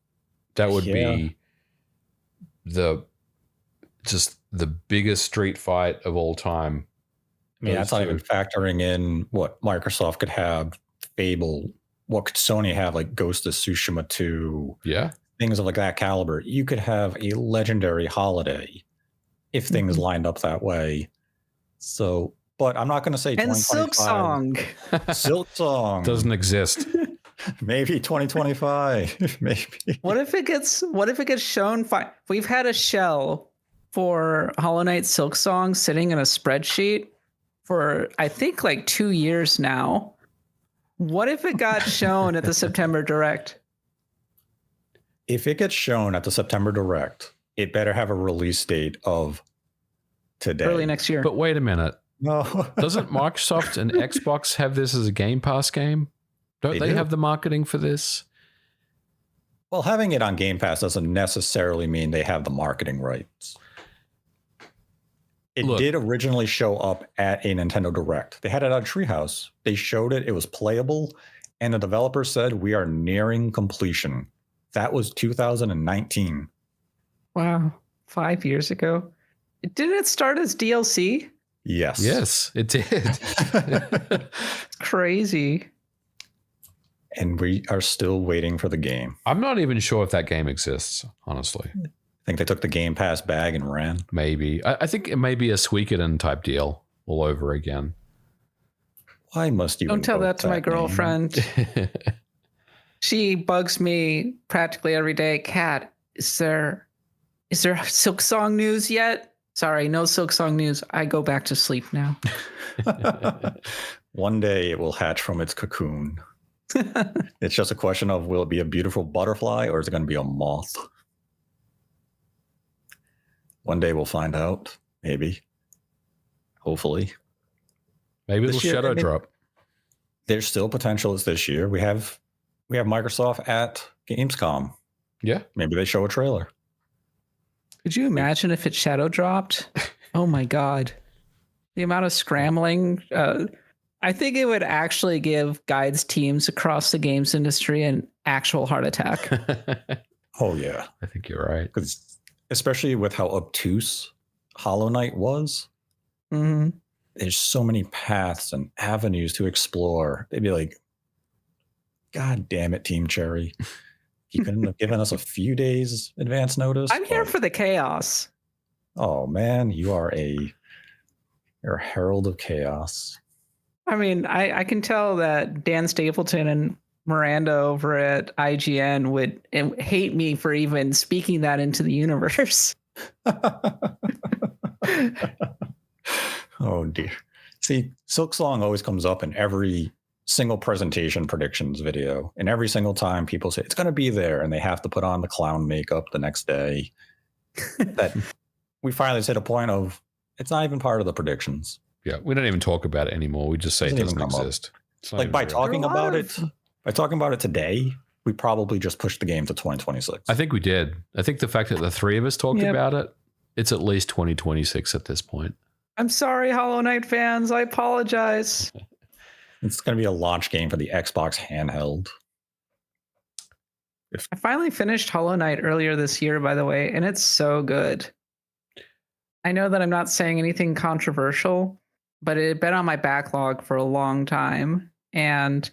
S2: the biggest street fight of all time.
S1: I mean, that's not even factoring in what Microsoft could have, Fable, what could Sony have, like Ghost of Tsushima 2, things of like that caliber. You could have a legendary holiday if things lined up that way. So, but I'm not going to say
S3: and
S1: 2025. Silk Song
S2: doesn't exist.
S1: Maybe 2025. Maybe.
S3: What if it gets shown? We've had a shell for Hollow Knight Silk Song sitting in a spreadsheet for I think like 2 years now. What if it got shown at the September Direct?
S1: If it gets shown at the September Direct, it better have a release date of today.
S3: Early next year.
S2: But wait a minute.
S1: No.
S2: Doesn't Microsoft and Xbox have this as a Game Pass game? Don't they have the marketing for this?
S1: Well, having it on Game Pass doesn't necessarily mean they have the marketing rights. It did originally show up at a Nintendo Direct. They had it on Treehouse. They showed it. It was playable. And the developer said, we are nearing completion. That was 2019.
S3: Wow. 5 years ago. Didn't it start as DLC?
S1: Yes.
S2: Yes, it did.
S3: It's crazy.
S1: And we are still waiting for the game.
S2: I'm not even sure if that game exists, honestly.
S1: I think they took the Game Pass bag and ran.
S2: Maybe. I think it may be a Suikoden type deal all over again.
S1: Why must you?
S3: Don't tell that to my girlfriend. She bugs me practically every day. Kat, is there Silk Song news yet? Sorry, no Silk Song news. I go back to sleep now.
S1: One day it will hatch from its cocoon. It's just a question of, will it be a beautiful butterfly or is it going to be a moth? One day we'll find out. Maybe. Hopefully.
S2: Maybe it'll shadow drop.
S1: There's still potential this year. We have Microsoft at Gamescom.
S2: Yeah.
S1: Maybe they show a trailer.
S3: Could you imagine if it shadow dropped? Oh my God. The amount of scrambling. I think it would actually give guides teams across the games industry an actual heart attack.
S1: Oh, yeah.
S2: I think you're right.
S1: Because especially with how obtuse Hollow Knight was, there's so many paths and avenues to explore. They'd be like, God damn it, Team Cherry. You couldn't have given us a few days advance notice.
S3: I'm here for the chaos.
S1: Oh, man, you're a herald of chaos.
S3: I mean, I can tell that Dan Stapleton and Miranda over at IGN would hate me for even speaking that into the universe.
S1: Oh, dear. See, Silk Song always comes up in every single presentation predictions video. And every single time people say it's going to be there and they have to put on the clown makeup the next day, that we finally hit a point of it's not even part of the predictions.
S2: Yeah, we don't even talk about it anymore. We just say it doesn't exist.
S1: Like by talking about it today, we probably just pushed the game to 2026.
S2: I think we did. I think the fact that the three of us talked about it, it's at least 2026 at this point.
S3: I'm sorry, Hollow Knight fans. I apologize.
S1: It's going to be a launch game for the Xbox handheld.
S3: I finally finished Hollow Knight earlier this year, by the way, and it's so good. I know that I'm not saying anything controversial, but it had been on my backlog for a long time, and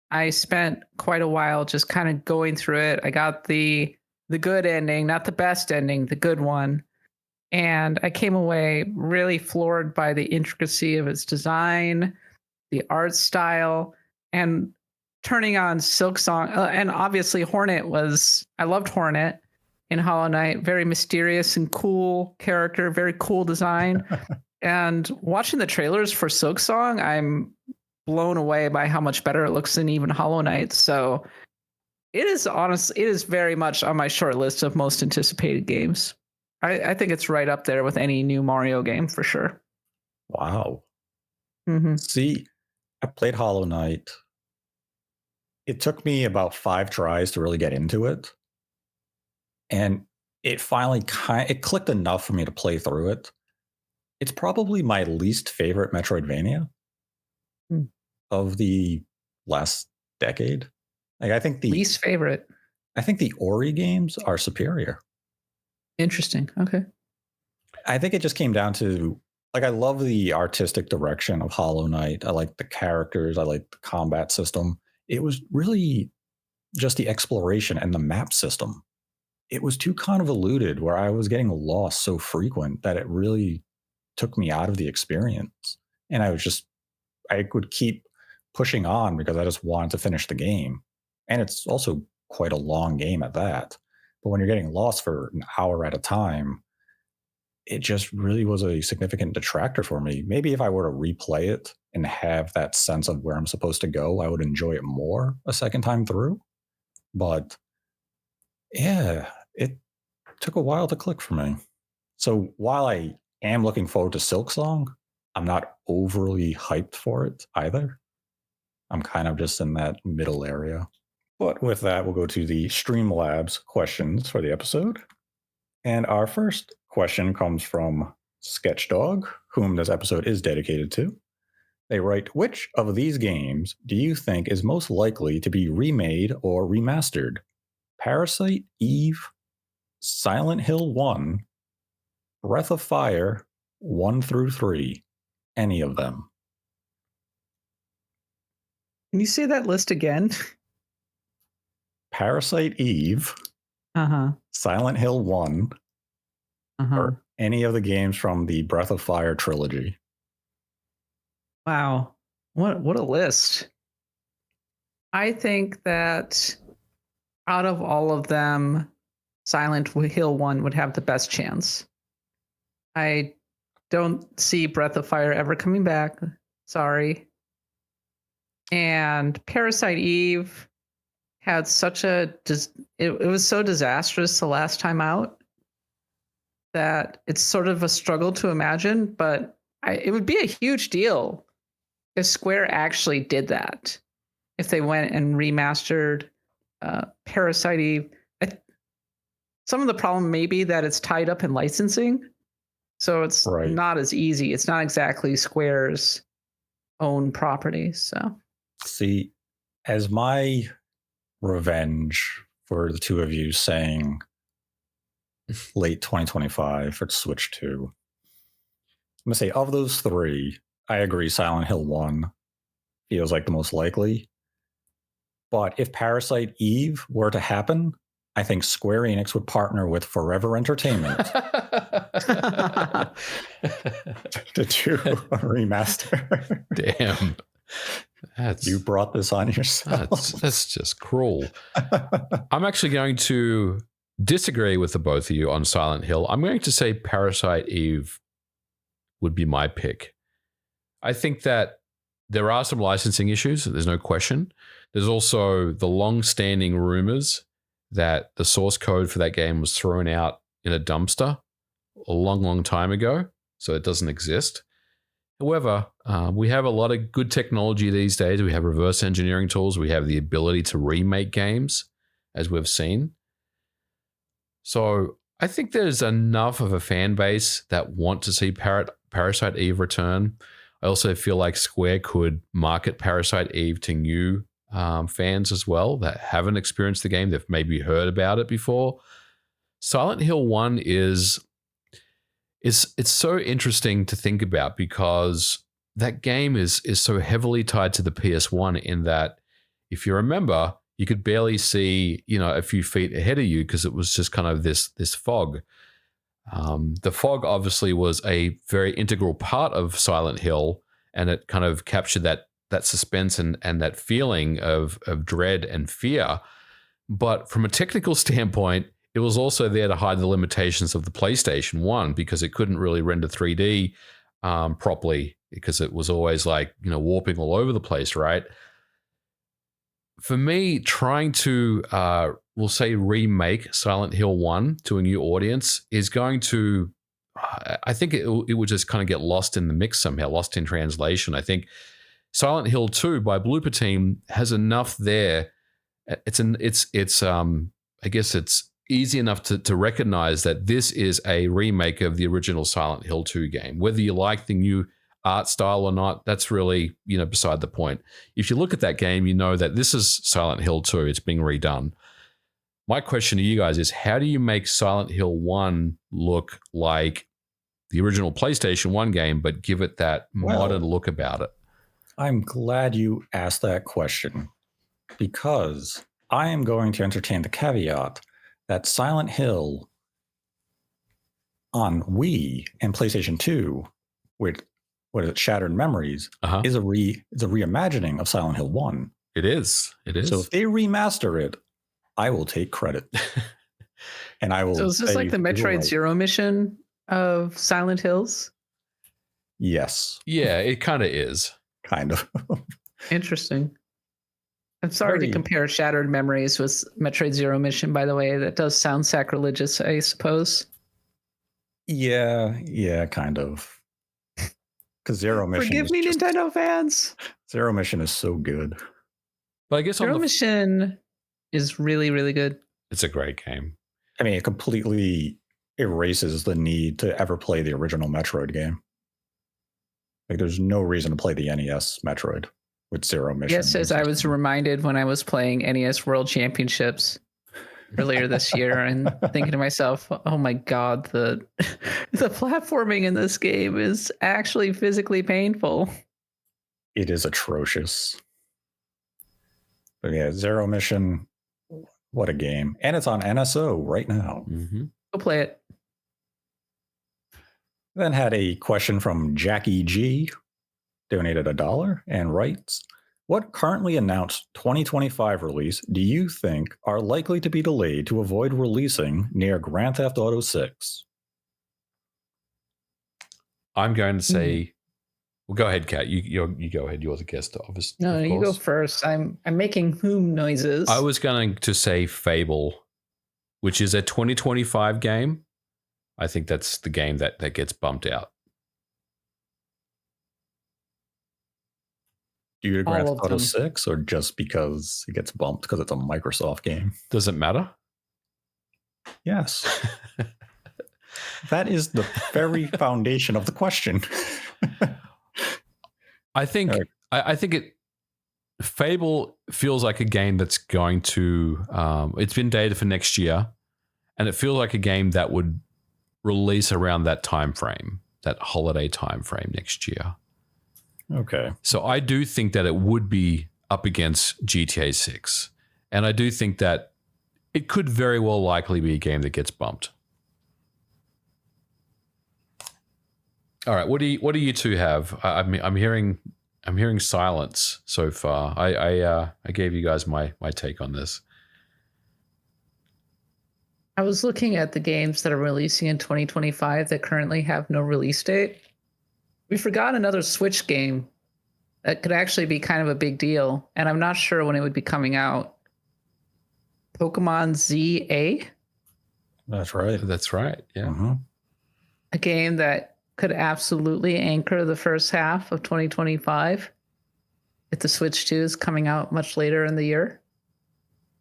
S3: I spent quite a while just kind of going through it. I got the good ending, not the best ending, the good one. And I came away really floored by the intricacy of its design, the art style, and turning on Silk Song. And obviously I loved Hornet in Hollow Knight. Very mysterious and cool character, very cool design. And watching the trailers for Silk Song, I'm blown away by how much better it looks than even Hollow Knight. So it is very much on my short list of most anticipated games. I think it's right up there with any new Mario game for sure.
S1: Wow.
S3: Mm-hmm.
S1: See, I played Hollow Knight. it took me about 5 tries to really get into it. And it finally it clicked enough for me to play through it. It's probably my least favorite Metroidvania
S3: Hmm.
S1: of the last decade. Like
S3: Least favorite.
S1: I think the Ori games are superior.
S3: Interesting. Okay.
S1: I think it just came down to like I love the artistic direction of Hollow Knight. I like the characters, I like the combat system. It was really just the exploration and the map system. It was too convoluted where I was getting lost so frequent that it really took me out of the experience. And I would keep pushing on because I just wanted to finish the game. And it's also quite a long game at that. But when you're getting lost for an hour at a time, it just really was a significant detractor for me. Maybe if I were to replay it and have that sense of where I'm supposed to go, I would enjoy it more a second time through. But yeah, it took a while to click for me. So while I am looking forward to Silksong, I'm not overly hyped for it either. I'm kind of just in that middle area. But with that, we'll go to the Streamlabs questions for the episode. And our first question comes from Sketchdog, whom this episode is dedicated to. They write, which of these games do you think is most likely to be remade or remastered? Parasite Eve, Silent Hill 1, Breath of Fire 1 through 3, any of them.
S3: Can you say that list again?
S1: Parasite Eve, Silent Hill 1, or any of the games from the Breath of Fire trilogy.
S3: Wow. What a list. I think that out of all of them, Silent Hill 1 would have the best chance. I don't see Breath of Fire ever coming back. Sorry. And Parasite Eve had such it was so disastrous the last time out that it's sort of a struggle to imagine, but it would be a huge deal if Square actually did that. If they went and remastered Parasite Eve. Some of the problem may be that it's tied up in licensing. So it's not as easy. It's not exactly Square's own property. So,
S1: see, as my revenge for the two of you saying late 2025 for Switch 2, I'm going to say of those three, I agree Silent Hill 1 feels like the most likely. But if Parasite Eve were to happen, I think Square Enix would partner with Forever Entertainment to do a remaster.
S2: Damn.
S1: You brought this on yourself.
S2: That's just cruel. I'm actually going to disagree with the both of you on Silent Hill. I'm going to say Parasite Eve would be my pick. I think that there are some licensing issues. There's no question. There's also the long-standing rumors that the source code for that game was thrown out in a dumpster a long, long time ago, so it doesn't exist. However, we have a lot of good technology these days. We have reverse engineering tools. We have the ability to remake games, as we've seen. So I think there's enough of a fan base that want to see Parasite Eve return. I also feel like Square could market Parasite Eve to new fans as well that haven't experienced the game. They've maybe heard about it before. Silent Hill 1 it's so interesting to think about because that game is so heavily tied to the PS1 in that if you remember, you could barely see, a few feet ahead of you because it was just kind of this fog. The fog obviously was a very integral part of Silent Hill, and it kind of captured that suspense and that feeling of dread and fear. But from a technical standpoint, it was also there to hide the limitations of the PlayStation 1 because it couldn't really render 3D properly because it was always warping all over the place, right? For me, trying to, we'll say, remake Silent Hill 1 to a new audience is going to, I think it would just kind of get lost in the mix somehow, lost in translation. I think Silent Hill 2 by Blooper Team has enough there I guess it's easy enough to recognize that this is a remake of the original Silent Hill 2 game. Whether you like the new art style or not, that's really, beside the point. If you look at that game, you know that this is Silent Hill 2. It's being redone. My question to you guys is, how do you make Silent Hill 1 look like the original PlayStation 1 game, but give it that modern look about it?
S1: I'm glad you asked that question, because I am going to entertain the caveat that Silent Hill on Wii and PlayStation 2, with Shattered Memories, is a reimagining of Silent Hill 1.
S2: It is.
S1: So if they remaster it, I will take credit. And I will.
S3: So is this like the Metroid Zero mission of Silent Hills?
S1: Yes.
S2: Yeah, it kind of is.
S1: Kind of.
S3: Interesting. I'm sorry to compare Shattered Memories with Metroid Zero Mission, by the way. That does sound sacrilegious, I suppose.
S1: Yeah, kind of. Because Zero Mission.
S3: Forgive me, Nintendo fans.
S1: Zero Mission is so good.
S2: But I guess
S3: Zero Mission is really, really good.
S2: It's a great game.
S1: I mean, it completely erases the need to ever play the original Metroid game. Like, there's no reason to play the NES Metroid with Zero Mission.
S3: Yes, as I was reminded when I was playing NES World Championships earlier this year, and thinking to myself, oh my God, the platforming in this game is actually physically painful.
S1: It is atrocious. But yeah, Zero Mission, what a game. And it's on NSO right now.
S2: Mm-hmm.
S3: Go play it.
S1: Then had a question from Jackie G, donated $1 and writes, what currently announced 2025 release do you think are likely to be delayed to avoid releasing near Grand Theft Auto 6?
S2: I'm going to say, well, go ahead, Kat. You go ahead. You're the guest, obviously.
S3: No, you go first. I'm making whom noises.
S2: I was going to say Fable, which is a 2025 game. I think that's the game that gets bumped out.
S1: Do you agree with Auto 6, or just because it gets bumped because it's a Microsoft game?
S2: Does it matter?
S1: Yes. That is the very foundation of the question.
S2: I think Fable feels like a game that's going to it's been dated for next year, and it feels like a game that would release around that time frame, that holiday time frame next year.
S1: Okay.
S2: So I do think that it would be up against GTA 6. And I do think that it could very well likely be a game that gets bumped. All right, what do you two have? I'm hearing silence so far. I gave you guys my take on this.
S3: I was looking at the games that are releasing in 2025 that currently have no release date. We forgot another Switch game that could actually be kind of a big deal, and I'm not sure when it would be coming out. Pokemon ZA?
S1: That's right.
S2: That's right, yeah.
S1: Mm-hmm.
S3: A game that could absolutely anchor the first half of 2025 if the Switch 2 is coming out much later in the year.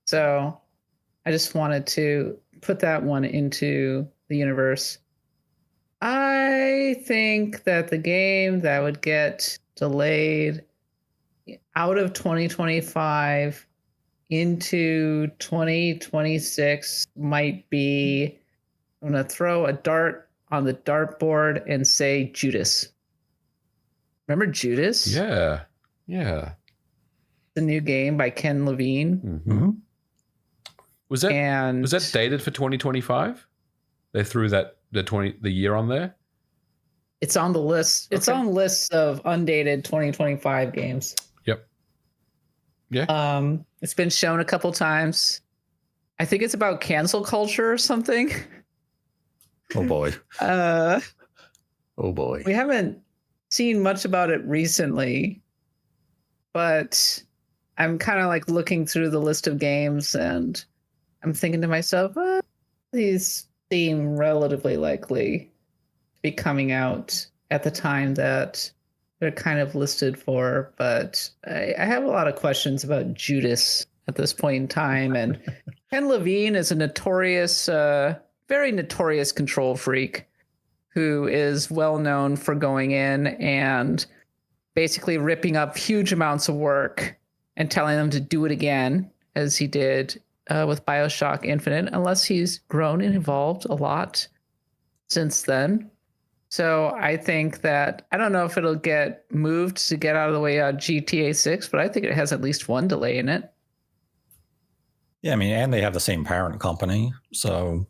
S3: So I just wanted to put that one into the universe. I think that the game that would get delayed out of 2025 into 2026 might be, I'm going to throw a dart on the dartboard and say Judas. Remember Judas?
S2: Yeah.
S3: The new game by Ken Levine.
S2: Mm-hmm. Was that dated for 2025? They threw the year on there?
S3: It's on the list. It's on lists of undated 2025 games.
S2: Yep. Yeah.
S3: It's been shown a couple times. I think it's about cancel culture or something.
S1: Oh boy. Oh boy.
S3: We haven't seen much about it recently, but I'm kind of like looking through the list of games and I'm thinking to myself, these seem relatively likely to be coming out at the time that they're kind of listed for, but I have a lot of questions about Judas at this point in time. And Ken Levine is a notorious, very notorious control freak who is well known for going in and basically ripping up huge amounts of work and telling them to do it again, as he did with BioShock Infinite, unless he's grown and evolved a lot since then. So I think that, I don't know if it'll get moved to get out of the way on GTA 6, but I think it has at least one delay in it.
S1: Yeah, I mean, and they have the same parent company, so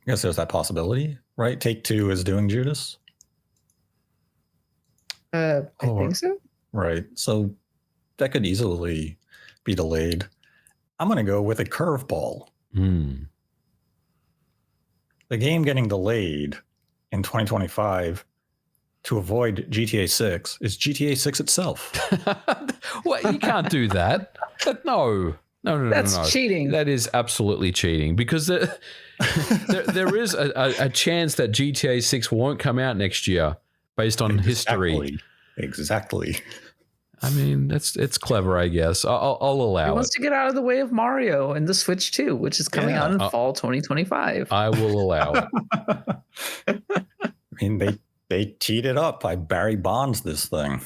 S1: I guess there's that possibility, right? Take-Two is doing Judas.
S3: I think so.
S1: Right, so that could easily be delayed. I'm going to go with a curveball. The game getting delayed in 2025 to avoid GTA 6 is GTA 6 itself.
S2: Well, you can't do that. No.
S3: That's cheating.
S2: That is absolutely cheating, because there is a chance that GTA 6 won't come out next year based on history.
S1: Exactly.
S2: I mean, it's clever, I guess. I'll allow it.
S3: He wants to get out of the way of Mario and the Switch 2, which is coming out in fall 2025.
S2: I will allow it.
S1: I mean, they teed it up. I Barry Bonds this thing.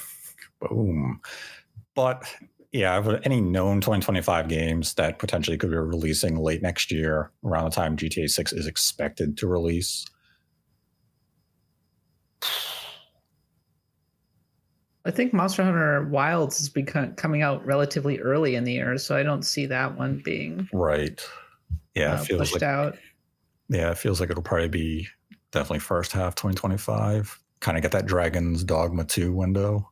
S1: Boom. But yeah, any known 2025 games that potentially could be releasing late next year around the time GTA 6 is expected to release.
S3: I think Monster Hunter Wilds is coming out relatively early in the year, so I don't see that one being
S1: right. Yeah, it feels
S3: pushed out.
S1: Yeah, it feels like it'll probably be definitely first half 2025. Kind of get that Dragon's Dogma 2 window.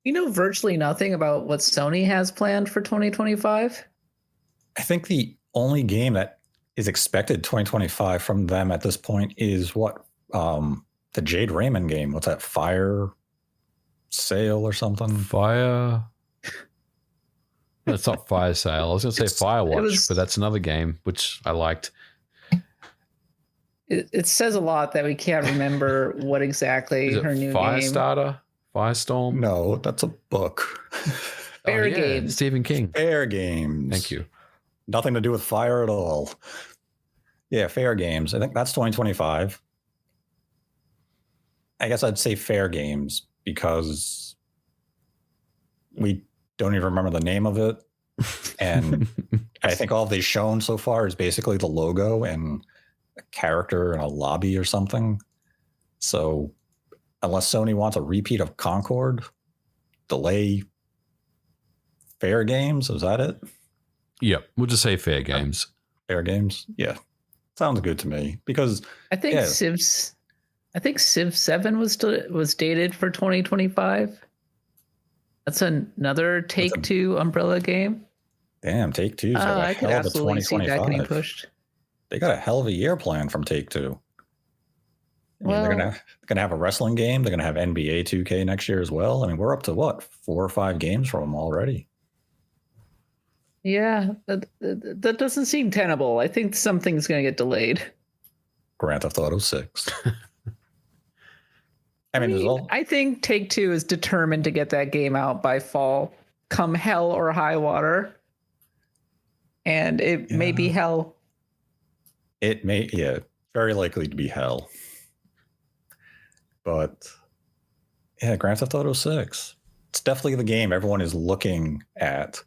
S3: You know virtually nothing about what Sony has planned for 2025?
S1: I think the only game that is expected 2025 from them at this point is the Jade Raymond game. What's that? Fire Sale or something?
S2: Fire. No, it's not Fire Sale. I was going to say Firewatch, but that's another game which I liked.
S3: It says a lot that we can't remember what exactly her new
S2: Firestarter? Firestorm?
S1: No, that's a book.
S3: Fair Games.
S2: Stephen King.
S1: Fair Games.
S2: Thank you.
S1: Nothing to do with fire at all. Yeah, Fair Games. I think that's 2025. I guess I'd say Fair Games because we don't even remember the name of it. And I think all they've shown so far is basically the logo and a character in a lobby or something. So unless Sony wants a repeat of Concord, delay Fair Games. Is that it?
S2: Yep. We'll just say Fair Games.
S1: Fair Games. Yeah. Sounds good to me because
S3: I think Civ 7 was dated for 2025. That's another Take-Two umbrella game.
S1: Damn, Take-Two's got a
S3: I could
S1: hell of a
S3: absolutely see that
S1: 2025.
S3: getting pushed.
S1: They got a hell of a year plan from Take-Two. I mean,
S3: Well,
S1: they're gonna have a wrestling game. They're gonna have NBA 2K next year as well. I mean, we're up to what, 4 or 5 games from them already.
S3: yeah, that doesn't seem tenable. I think something's going to get delayed.
S1: Grand Theft Auto 6. I mean,
S3: I think Take-Two is determined to get that game out by fall, come hell or high water. And it may be hell.
S1: it may, yeah, very likely to be hell. But yeah, Grand Theft Auto 6. It's definitely the game everyone is looking at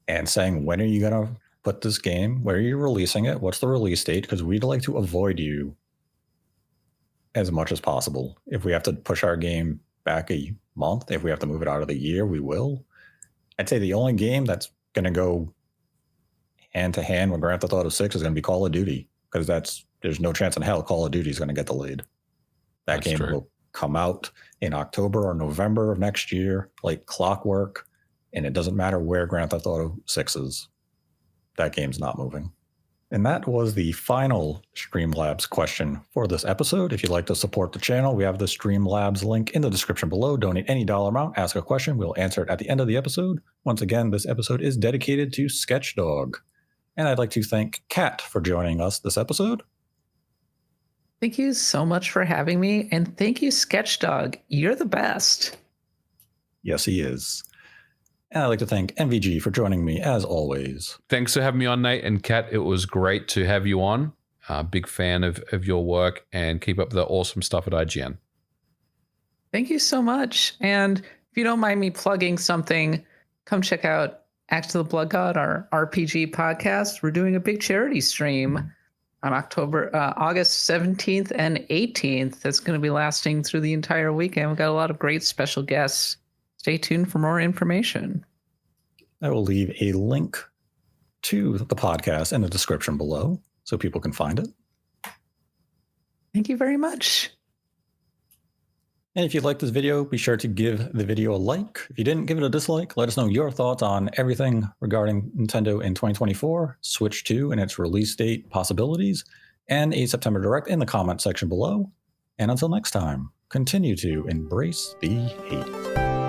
S1: and saying, when are you going to put this game? Where are you releasing it? What's the release date? Because we'd like to avoid you as much as possible. If we have to push our game back a month, if we have to move it out of the year, we will. I'd say the only game that's going to go hand to hand with Grand Theft Auto 6 is going to be Call of Duty, because there's no chance in hell Call of Duty is going to get delayed. That game will come out in October or November of next year, like clockwork, and it doesn't matter where Grand Theft Auto 6 is. That game's not moving. And that was the final Streamlabs question for this episode. If you'd like to support the channel, we have the Streamlabs link in the description below. Donate any dollar amount, ask a question. We'll answer it at the end of the episode. Once again, this episode is dedicated to Sketchdog. And I'd like to thank Kat for joining us this episode.
S3: Thank you so much for having me. And thank you, Sketchdog. You're the best.
S1: Yes, he is. And I'd like to thank MVG for joining me as always.
S2: Thanks for having me on, Nate. And Kat, it was great to have you on. Big fan of your work, and keep up the awesome stuff at IGN.
S3: Thank you so much. And if you don't mind me plugging something, come check out Act of the Blood God, our RPG podcast. We're doing a big charity stream on August 17th and 18th. That's going to be lasting through the entire weekend. We've got a lot of great special guests. Stay tuned for more information.
S1: I will leave a link to the podcast in the description below so people can find it.
S3: Thank you very much.
S1: And if you liked this video, be sure to give the video a like. If you didn't, give it a dislike. Let us know your thoughts on everything regarding Nintendo in 2024, Switch 2 and its release date possibilities, and a September Direct in the comment section below. And until next time, continue to embrace the hate.